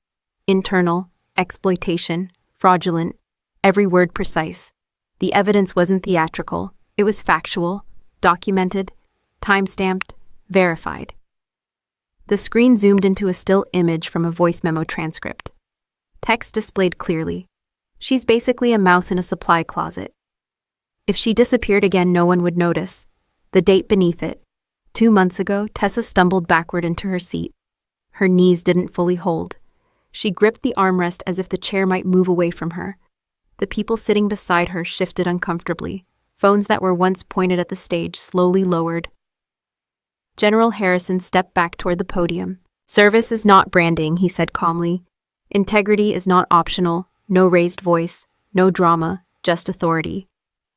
Internal, exploitation, fraudulent, every word precise. The evidence wasn't theatrical, it was factual, documented, time-stamped, verified. The screen zoomed into a still image from a voice memo transcript. Text displayed clearly. She's basically a mouse in a supply closet. If she disappeared again, no one would notice. The date beneath it. 2 months ago, Tessa stumbled backward into her seat. Her knees didn't fully hold. She gripped the armrest as if the chair might move away from her. The people sitting beside her shifted uncomfortably. Phones that were once pointed at the stage slowly lowered. General Harrison stepped back toward the podium. "Service is not branding," he said calmly. "Integrity is not optional. No raised voice, no drama, just authority."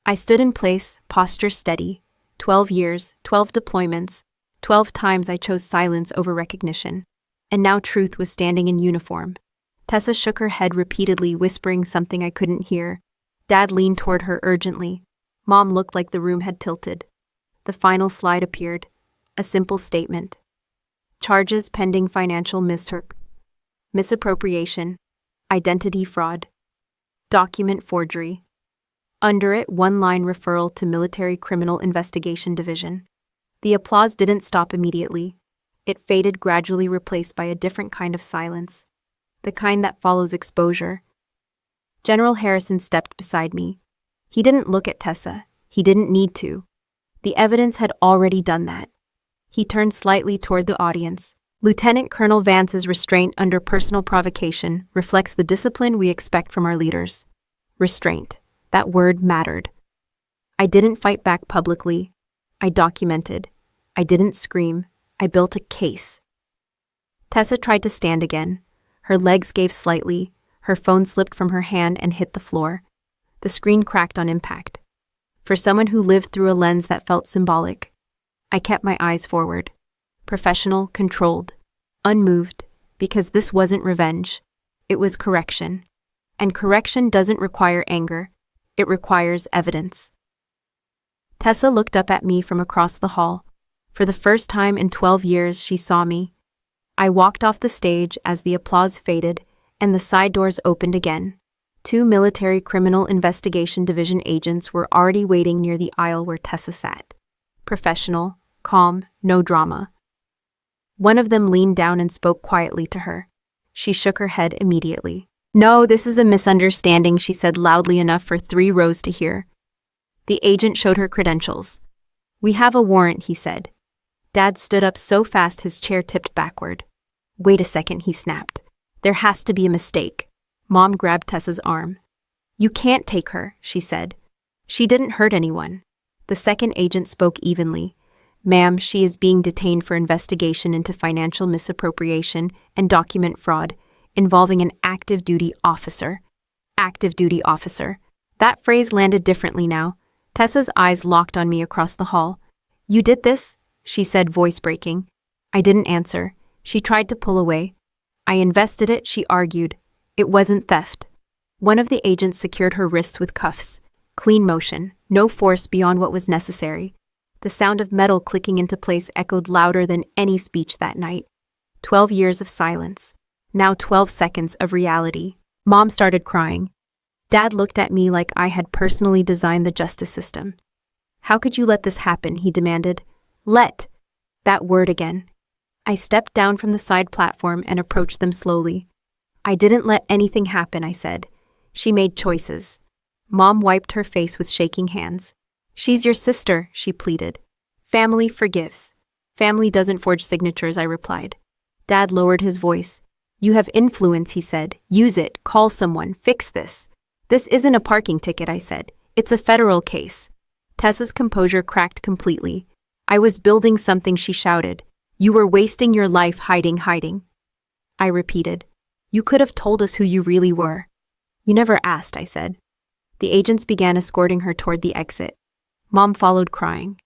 I stood in place, posture steady. 12 years, 12 deployments, 12 times I chose silence over recognition. And now truth was standing in uniform. Tessa shook her head repeatedly, whispering something I couldn't hear. Dad leaned toward her urgently. Mom looked like the room had tilted. The final slide appeared. A simple statement. Charges pending financial misappropriation, identity fraud, document forgery. Under it, one-line referral to Military Criminal Investigation Division. The applause didn't stop immediately. It faded, gradually replaced by a different kind of silence. The kind that follows exposure. General Harrison stepped beside me. He didn't look at Tessa. He didn't need to. The evidence had already done that. He turned slightly toward the audience. Lieutenant Colonel Vance's restraint under personal provocation reflects the discipline we expect from our leaders. Restraint. That word mattered. I didn't fight back publicly. I documented. I didn't scream. I built a case. Tessa tried to stand again. Her legs gave slightly. Her phone slipped from her hand and hit the floor. The screen cracked on impact. For someone who lived through a lens that felt symbolic, I kept my eyes forward. Professional, controlled, unmoved, because this wasn't revenge. It was correction. And correction doesn't require anger. It requires evidence. Tessa looked up at me from across the hall. For the first time in 12 years, she saw me. I walked off the stage as the applause faded and the side doors opened again. 2 Military Criminal Investigation Division agents were already waiting near the aisle where Tessa sat. Professional, calm, no drama. One of them leaned down and spoke quietly to her. She shook her head immediately. "No, this is a misunderstanding," she said loudly enough for 3 rows to hear. The agent showed her credentials. "We have a warrant," he said. Dad stood up so fast his chair tipped backward. "Wait a second," he snapped. "There has to be a mistake." Mom grabbed Tessa's arm. "You can't take her," she said. "She didn't hurt anyone." The second agent spoke evenly. "Ma'am, she is being detained for investigation into financial misappropriation and document fraud involving an active duty officer." Active duty officer. That phrase landed differently now. Tessa's eyes locked on me across the hall. "You did this?" she said, voice breaking. I didn't answer. She tried to pull away. "I invested it," she argued. "It wasn't theft." One of the agents secured her wrists with cuffs. Clean motion, no force beyond what was necessary. The sound of metal clicking into place echoed louder than any speech that night. 12 years of silence. Now 12 seconds of reality. Mom started crying. Dad looked at me like I had personally designed the justice system. "How could you let this happen?" he demanded. "Let." That word again. I stepped down from the side platform and approached them slowly. "I didn't let anything happen," I said. "She made choices." Mom wiped her face with shaking hands. "She's your sister," she pleaded. "Family forgives." "Family doesn't forge signatures," I replied. Dad lowered his voice. You have influence, he said. Use it. Call someone. Fix this. This isn't a parking ticket, I said. It's a federal case. Tessa's composure cracked completely. I was building something, she shouted. You were wasting your life hiding. I repeated. You could have told us who you really were. You never asked, I said. The agents began escorting her toward the exit. Mom followed crying.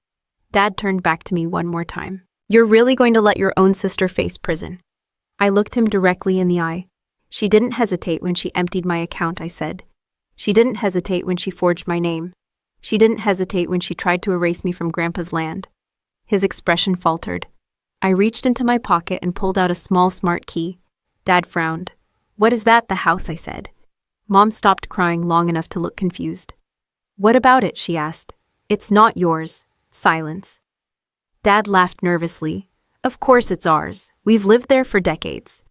Dad turned back to me one more time. You're really going to let your own sister face prison? I looked him directly in the eye. She didn't hesitate when she emptied my account, I said. She didn't hesitate when she forged my name. She didn't hesitate when she tried to erase me from Grandpa's land. His expression faltered. I reached into my pocket and pulled out a small smart key. Dad frowned. What is that, the house, I said. Mom stopped crying long enough to look confused. What about it, she asked. It's not yours. Silence. Dad laughed nervously. Of course it's ours. We've lived there for decades.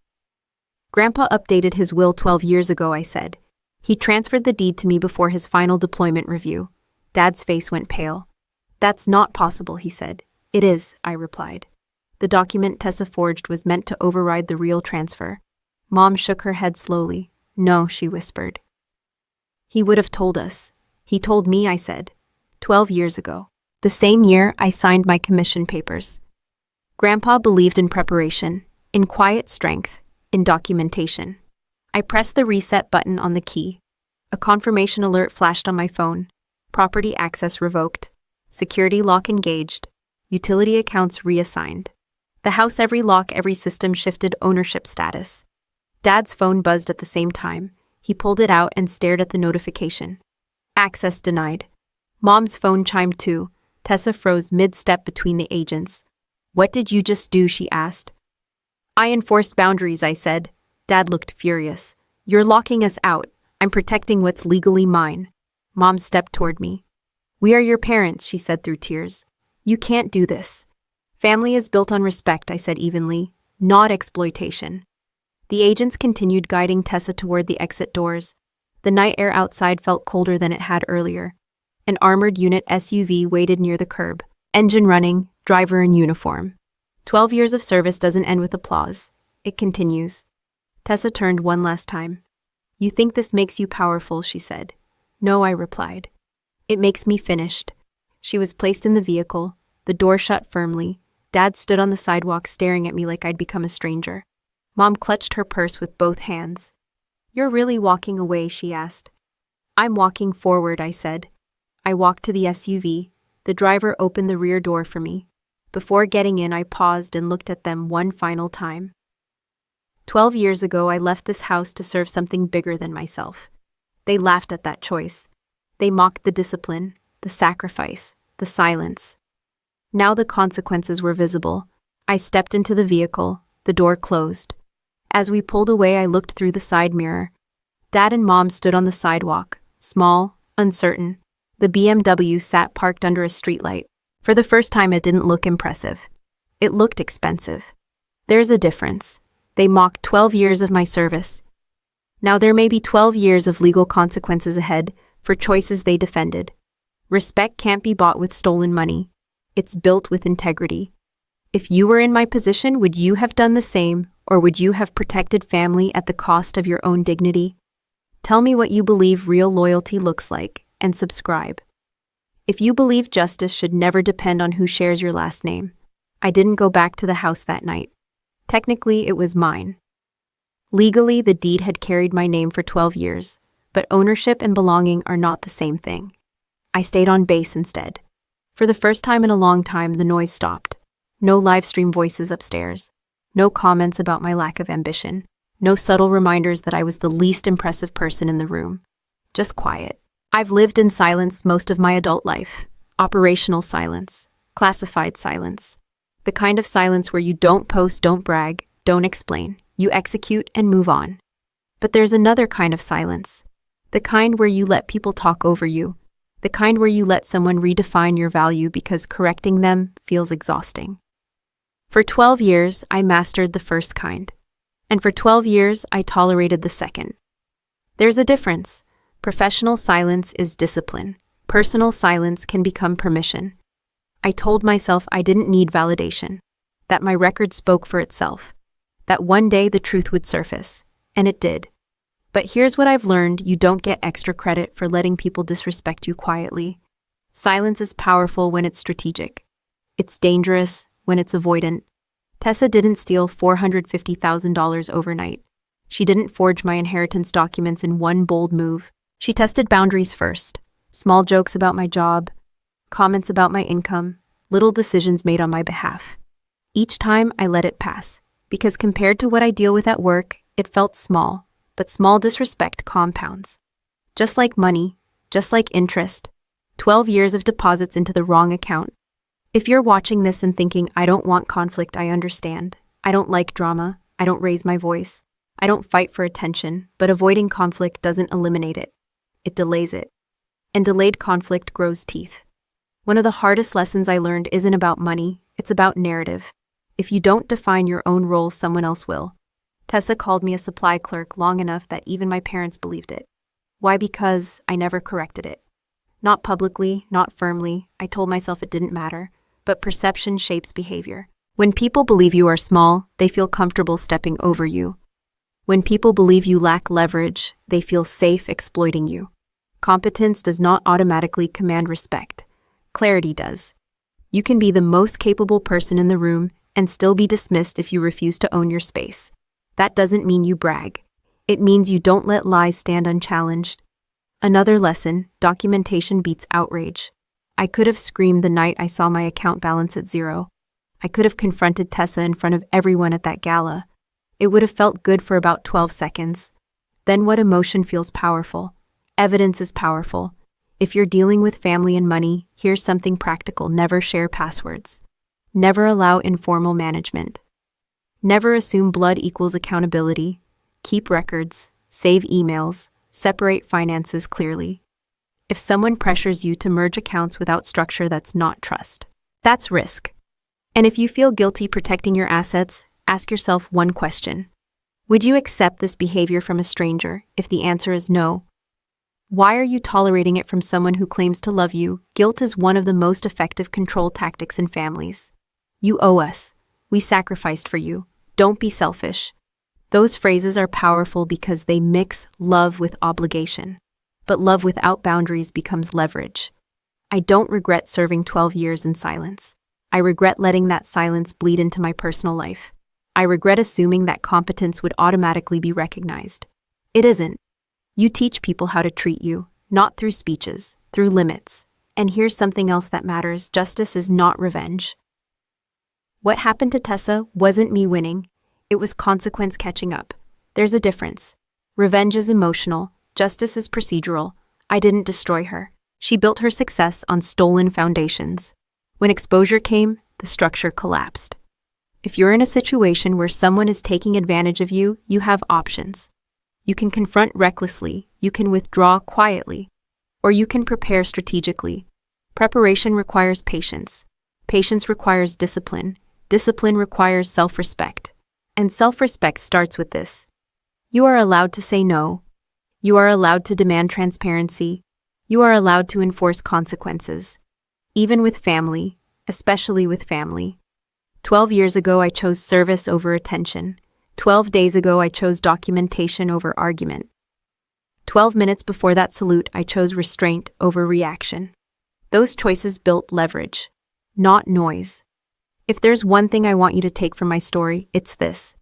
Grandpa updated his will 12 years ago, I said. He transferred the deed to me before his final deployment review. Dad's face went pale. That's not possible, he said. It is, I replied. The document Tessa forged was meant to override the real transfer. Mom shook her head slowly. No, she whispered. He would have told us. He told me, I said. 12 years ago. The same year I signed my commission papers. Grandpa believed in preparation, in quiet strength, in documentation. I pressed the reset button on the key. A confirmation alert flashed on my phone. Property access revoked. Security lock engaged. Utility accounts reassigned. The house, every lock, every system shifted ownership status. Dad's phone buzzed at the same time. He pulled it out and stared at the notification. Access denied. Mom's phone chimed too. Tessa froze mid-step between the agents. What did you just do, she asked. I enforced boundaries, I said. Dad looked furious. You're locking us out. I'm protecting what's legally mine. Mom stepped toward me. We are your parents, she said through tears. You can't do this. Family is built on respect, I said evenly, not exploitation. The agents continued guiding Tessa toward the exit doors. The night air outside felt colder than it had earlier. An armored unit SUV waited near the curb, engine running, driver in uniform. 12 years of service doesn't end with applause. It continues. Tessa turned one last time. You think this makes you powerful, she said. No, I replied. It makes me finished. She was placed in the vehicle, the door shut firmly. Dad stood on the sidewalk staring at me like I'd become a stranger. Mom clutched her purse with both hands. You're really walking away, she asked. I'm walking forward, I said. I walked to the SUV. The driver opened the rear door for me. Before getting in, I paused and looked at them one final time. 12 years ago, I left this house to serve something bigger than myself. They laughed at that choice. They mocked the discipline, the sacrifice, the silence. Now the consequences were visible. I stepped into the vehicle. The door closed. As we pulled away, I looked through the side mirror. Dad and Mom stood on the sidewalk, small, uncertain. The BMW sat parked under a streetlight. For the first time, it didn't look impressive. It looked expensive. There's a difference. They mocked 12 years of my service. Now there may be 12 years of legal consequences ahead for choices they defended. Respect can't be bought with stolen money. It's built with integrity. If you were in my position, would you have done the same, or would you have protected family at the cost of your own dignity? Tell me what you believe real loyalty looks like, and subscribe. If you believe justice should never depend on who shares your last name. I didn't go back to the house that night. Technically, it was mine. Legally, the deed had carried my name for 12 years, but ownership and belonging are not the same thing. I stayed on base instead. For the first time in a long time, the noise stopped. No live stream voices upstairs. No comments about my lack of ambition. No subtle reminders that I was the least impressive person in the room. Just quiet. I've lived in silence most of my adult life. Operational silence. Classified silence. The kind of silence where you don't post, don't brag, don't explain. You execute and move on. But there's another kind of silence. The kind where you let people talk over you. The kind where you let someone redefine your value because correcting them feels exhausting. For 12 years, I mastered the first kind. And for 12 years, I tolerated the second. There's a difference. Professional silence is discipline. Personal silence can become permission. I told myself I didn't need validation, that my record spoke for itself, that one day the truth would surface. And it did. But here's what I've learned: you don't get extra credit for letting people disrespect you quietly. Silence is powerful when it's strategic. It's dangerous when it's avoidant. Tessa didn't steal $450,000 overnight. She didn't forge my inheritance documents in one bold move. She tested boundaries first. Small jokes about my job, comments about my income, little decisions made on my behalf. Each time I let it pass, because compared to what I deal with at work, it felt small, but small disrespect compounds. Just like money, just like interest, 12 years of deposits into the wrong account. If you're watching this and thinking, I don't want conflict, I understand. I don't like drama. I don't raise my voice. I don't fight for attention, but avoiding conflict doesn't eliminate it. It delays it. And delayed conflict grows teeth. One of the hardest lessons I learned isn't about money, it's about narrative. If you don't define your own role, someone else will. Tessa called me a supply clerk long enough that even my parents believed it. Why? Because I never corrected it. Not publicly, not firmly. I told myself it didn't matter. But perception shapes behavior. When people believe you are small, they feel comfortable stepping over you. When people believe you lack leverage, they feel safe exploiting you. Competence does not automatically command respect. Clarity does. You can be the most capable person in the room and still be dismissed if you refuse to own your space. That doesn't mean you brag. It means you don't let lies stand unchallenged. Another lesson: documentation beats outrage. I could have screamed the night I saw my account balance at zero. I could have confronted Tessa in front of everyone at that gala. It would have felt good for about 12 seconds. Then what emotion feels powerful? Evidence is powerful. If you're dealing with family and money, here's something practical: never share passwords. Never allow informal management. Never assume blood equals accountability. Keep records, save emails, separate finances clearly. If someone pressures you to merge accounts without structure, that's not trust. That's risk. And if you feel guilty protecting your assets, ask yourself one question. Would you accept this behavior from a stranger if the answer is no? Why are you tolerating it from someone who claims to love you? Guilt is one of the most effective control tactics in families. You owe us. We sacrificed for you. Don't be selfish. Those phrases are powerful because they mix love with obligation. But love without boundaries becomes leverage. I don't regret serving 12 years in silence. I regret letting that silence bleed into my personal life. I regret assuming that competence would automatically be recognized. It isn't. You teach people how to treat you, not through speeches, through limits. And here's something else that matters: justice is not revenge. What happened to Tessa wasn't me winning. It was consequence catching up. There's a difference. Revenge is emotional. Justice is procedural. I didn't destroy her. She built her success on stolen foundations. When exposure came, the structure collapsed. If you're in a situation where someone is taking advantage of you, you have options. You can confront recklessly, you can withdraw quietly, or you can prepare strategically. Preparation requires patience. Patience requires discipline. Discipline requires self-respect. And self-respect starts with this: you are allowed to say no. You are allowed to demand transparency. You are allowed to enforce consequences. Even with family, especially with family. 12 years ago, I chose service over attention. 12 days ago, I chose documentation over argument. 12 minutes before that salute, I chose restraint over reaction. Those choices built leverage, not noise. If there's one thing I want you to take from my story, it's this: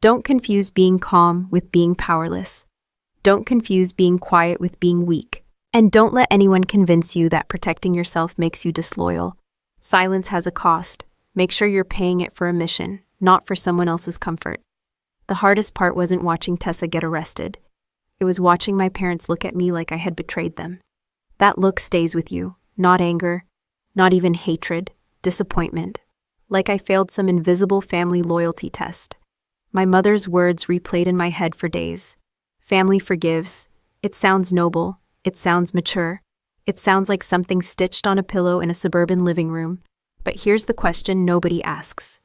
don't confuse being calm with being powerless. Don't confuse being quiet with being weak. And don't let anyone convince you that protecting yourself makes you disloyal. Silence has a cost. Make sure you're paying it for a mission, not for someone else's comfort. The hardest part wasn't watching Tessa get arrested. It was watching my parents look at me like I had betrayed them. That look stays with you, not anger, not even hatred, disappointment. Like I failed some invisible family loyalty test. My mother's words replayed in my head for days. Family forgives. It sounds noble. It sounds mature. It sounds like something stitched on a pillow in a suburban living room. But here's the question nobody asks.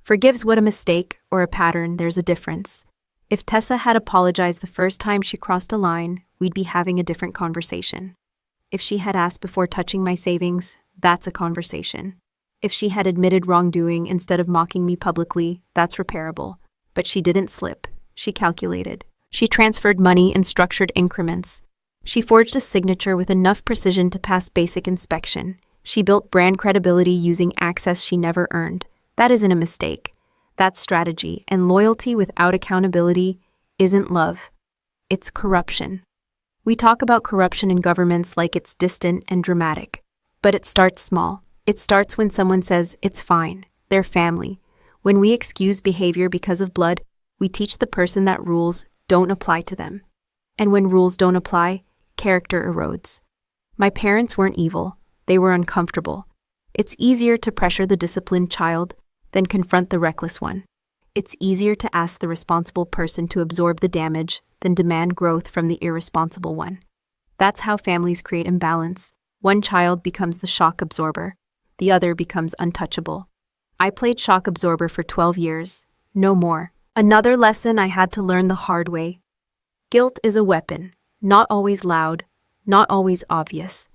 Forgives what a mistake or a pattern? There's a difference. If Tessa had apologized the first time she crossed a line, we'd be having a different conversation. If she had asked before touching my savings, that's a conversation. If she had admitted wrongdoing instead of mocking me publicly, that's repairable. But she didn't slip. She calculated. She transferred money in structured increments. She forged a signature with enough precision to pass basic inspection. She built brand credibility using access she never earned. That isn't a mistake. That's strategy, and loyalty without accountability isn't love. It's corruption. We talk about corruption in governments like it's distant and dramatic. But it starts small. It starts when someone says, it's fine, they're family. When we excuse behavior because of blood, we teach the person that rules don't apply to them. And when rules don't apply, character erodes. My parents weren't evil. They were uncomfortable. It's easier to pressure the disciplined child than confront the reckless one. It's easier to ask the responsible person to absorb the damage than demand growth from the irresponsible one. That's how families create imbalance. One child becomes the shock absorber. The other becomes untouchable. I played shock absorber for 12 years. No more. Another lesson I had to learn the hard way. Guilt is a weapon. Not always loud. Not always obvious.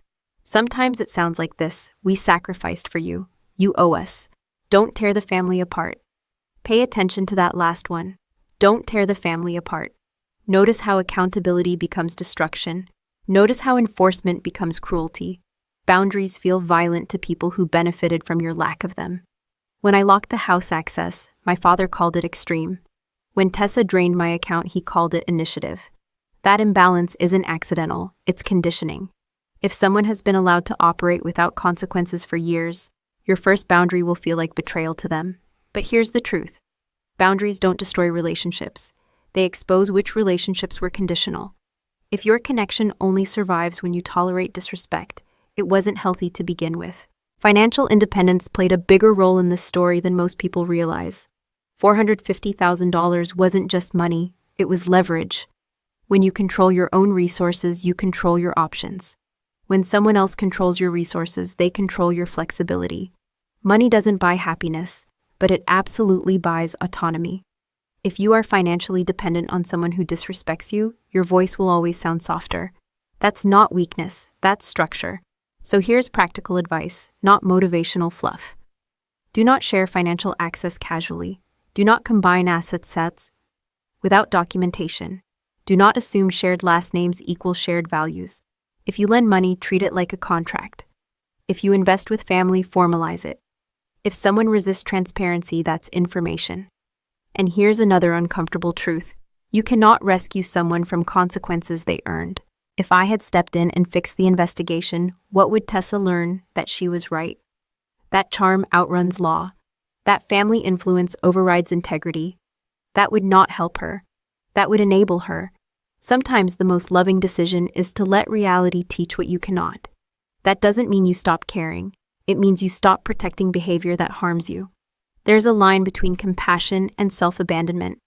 Sometimes it sounds like this: we sacrificed for you. You owe us. Don't tear the family apart. Pay attention to that last one. Don't tear the family apart. Notice how accountability becomes destruction. Notice how enforcement becomes cruelty. Boundaries feel violent to people who benefited from your lack of them. When I locked the house access, my father called it extreme. When Tessa drained my account, he called it initiative. That imbalance isn't accidental, it's conditioning. If someone has been allowed to operate without consequences for years, your first boundary will feel like betrayal to them. But here's the truth. Boundaries don't destroy relationships. They expose which relationships were conditional. If your connection only survives when you tolerate disrespect, it wasn't healthy to begin with. Financial independence played a bigger role in this story than most people realize. $450,000 wasn't just money, it was leverage. When you control your own resources, you control your options. When someone else controls your resources, they control your flexibility. Money doesn't buy happiness, but it absolutely buys autonomy. If you are financially dependent on someone who disrespects you, your voice will always sound softer. That's not weakness, that's structure. So here's practical advice, not motivational fluff. Do not share financial access casually. Do not combine asset sets without documentation. Do not assume shared last names equal shared values. If you lend money, treat it like a contract. If you invest with family, formalize it. If someone resists transparency, that's information. And here's another uncomfortable truth. You cannot rescue someone from consequences they earned. If I had stepped in and fixed the investigation, what would Tessa learn? That she was right. That charm outruns law. That family influence overrides integrity. That would not help her. That would enable her. Sometimes the most loving decision is to let reality teach what you cannot. That doesn't mean you stop caring. It means you stop protecting behavior that harms you. There's a line between compassion and self-abandonment.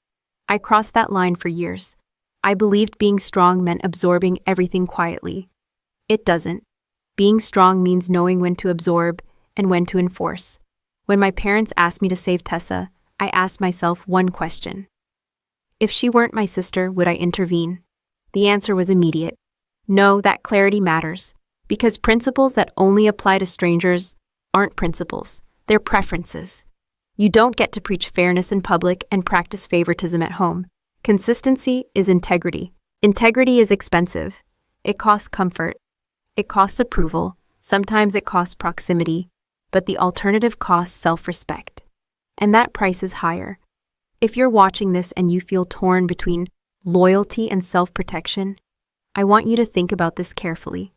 I crossed that line for years. I believed being strong meant absorbing everything quietly. It doesn't. Being strong means knowing when to absorb and when to enforce. When my parents asked me to save Tessa, I asked myself one question. If she weren't my sister, would I intervene? The answer was immediate. No, that clarity matters. Because principles that only apply to strangers aren't principles. They're preferences. You don't get to preach fairness in public and practice favoritism at home. Consistency is integrity. Integrity is expensive. It costs comfort. It costs approval. Sometimes it costs proximity. But the alternative costs self-respect. And that price is higher. If you're watching this and you feel torn between loyalty and self-protection, I want you to think about this carefully.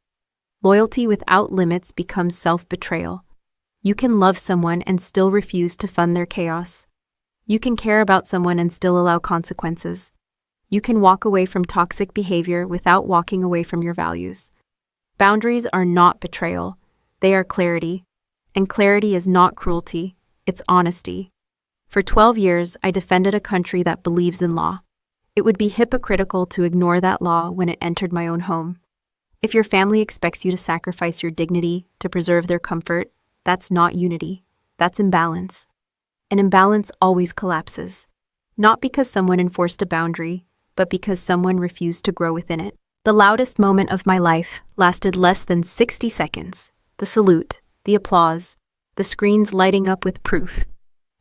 Loyalty without limits becomes self-betrayal. You can love someone and still refuse to fund their chaos. You can care about someone and still allow consequences. You can walk away from toxic behavior without walking away from your values. Boundaries are not betrayal. They are clarity. And clarity is not cruelty. It's honesty. For 12 years, I defended a country that believes in law. It would be hypocritical to ignore that law when it entered my own home. If your family expects you to sacrifice your dignity to preserve their comfort, that's not unity. That's imbalance. An imbalance always collapses. Not because someone enforced a boundary, but because someone refused to grow within it. The loudest moment of my life lasted less than 60 seconds. The salute, the applause, the screens lighting up with proof.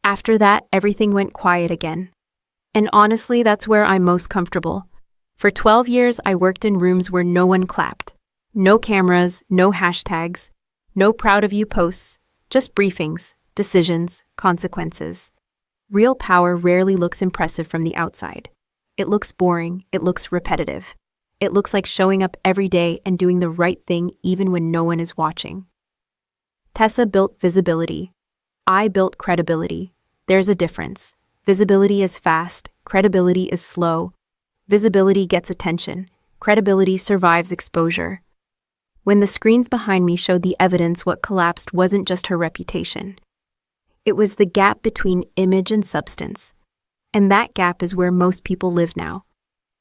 After that, everything went quiet again. And honestly, that's where I'm most comfortable. For 12 years, I worked in rooms where no one clapped. No cameras, no hashtags, no proud of you posts, just briefings, decisions, consequences. Real power rarely looks impressive from the outside. It looks boring, it looks repetitive. It looks like showing up every day and doing the right thing even when no one is watching. Tessa built visibility. I built credibility. There's a difference. Visibility is fast, credibility is slow. Visibility gets attention. Credibility survives exposure. When the screens behind me showed the evidence, what collapsed wasn't just her reputation. It was the gap between image and substance. And that gap is where most people live now.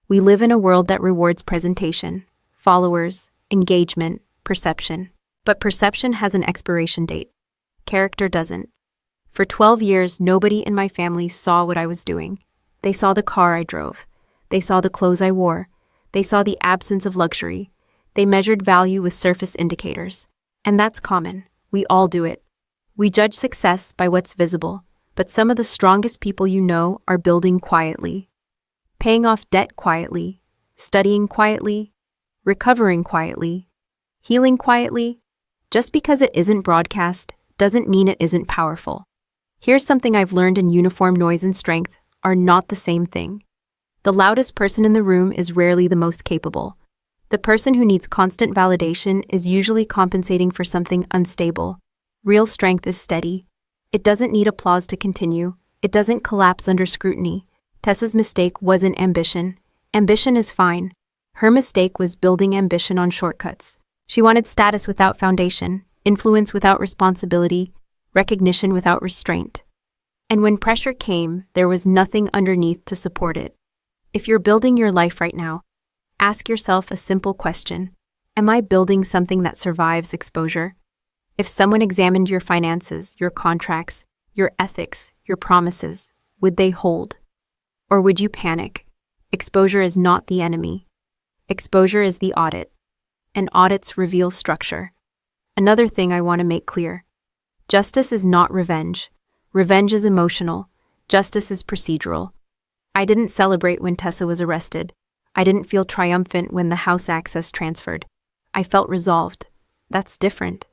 We live in a world that rewards presentation, followers, engagement, perception. But perception has an expiration date. Character doesn't. For 12 years, nobody in my family saw what I was doing. They saw the car I drove. They saw the clothes I wore. They saw the absence of luxury. They measured value with surface indicators. And that's common. We all do it. We judge success by what's visible, but some of the strongest people you know are building quietly, paying off debt quietly, studying quietly, recovering quietly, healing quietly. Just because it isn't broadcast doesn't mean it isn't powerful. Here's something I've learned in uniform: noise and strength are not the same thing. The loudest person in the room is rarely the most capable. The person who needs constant validation is usually compensating for something unstable. Real strength is steady. It doesn't need applause to continue. It doesn't collapse under scrutiny. Tessa's mistake wasn't ambition. Ambition is fine. Her mistake was building ambition on shortcuts. She wanted status without foundation, influence without responsibility, recognition without restraint. And when pressure came, there was nothing underneath to support it. If you're building your life right now, ask yourself a simple question. Am I building something that survives exposure? If someone examined your finances, your contracts, your ethics, your promises, would they hold? Or would you panic? Exposure is not the enemy. Exposure is the audit. And audits reveal structure. Another thing I want to make clear. Justice is not revenge. Revenge is emotional. Justice is procedural. I didn't celebrate when Tessa was arrested. I didn't feel triumphant when the house access transferred. I felt resolved. That's different.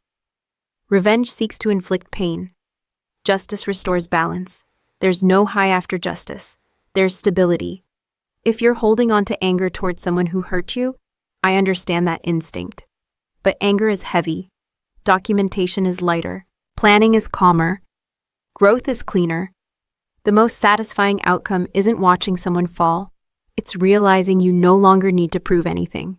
Revenge seeks to inflict pain. Justice restores balance. There's no high after justice. There's stability. If you're holding on to anger towards someone who hurt you, I understand that instinct. But anger is heavy. Documentation is lighter. Planning is calmer. Growth is cleaner. The most satisfying outcome isn't watching someone fall. It's realizing you no longer need to prove anything.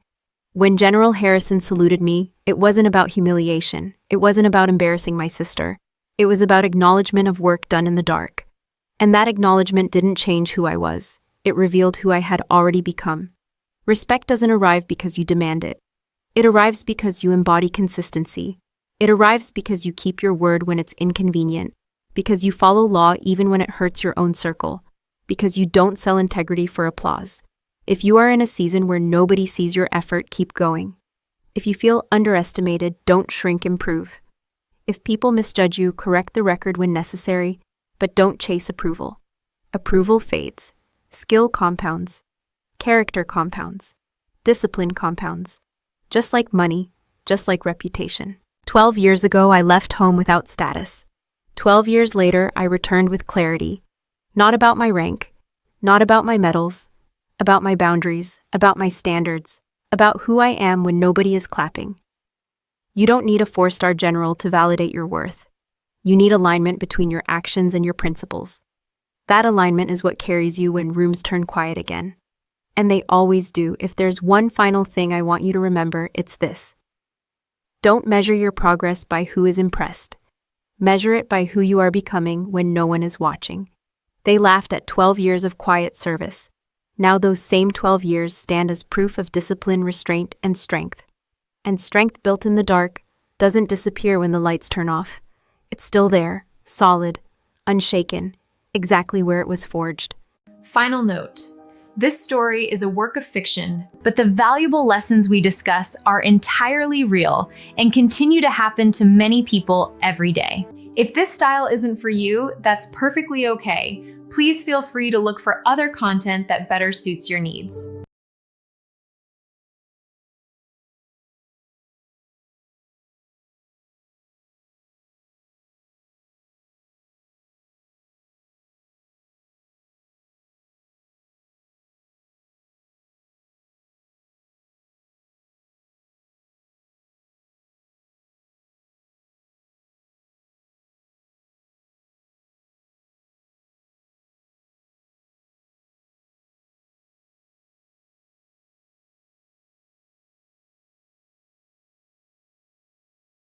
When General Harrison saluted me, it wasn't about humiliation. It wasn't about embarrassing my sister. It was about acknowledgement of work done in the dark. And that acknowledgement didn't change who I was. It revealed who I had already become. Respect doesn't arrive because you demand it. It arrives because you embody consistency. It arrives because you keep your word when it's inconvenient, because you follow law even when it hurts your own circle, because you don't sell integrity for applause. If you are in a season where nobody sees your effort, keep going. If you feel underestimated, don't shrink, improve. If people misjudge you, correct the record when necessary, but don't chase approval. Approval fades. Skill compounds. Character compounds. Discipline compounds. Just like money, just like reputation. 12 years ago, I left home without status. 12 years later, I returned with clarity. Not about my rank, not about my medals, about my boundaries, about my standards, about who I am when nobody is clapping. You don't need a 4-star general to validate your worth. You need alignment between your actions and your principles. That alignment is what carries you when rooms turn quiet again. And they always do. If there's one final thing I want you to remember, it's this. Don't measure your progress by who is impressed. Measure it by who you are becoming when no one is watching. They laughed at 12 years of quiet service. Now those same 12 years stand as proof of discipline, restraint, and strength. And strength built in the dark doesn't disappear when the lights turn off. It's still there, solid, unshaken, exactly where it was forged. Final note. This story is a work of fiction, but the valuable lessons we discuss are entirely real and continue to happen to many people every day. If this style isn't for you, that's perfectly okay. please feel free to look for other content that better suits your needs.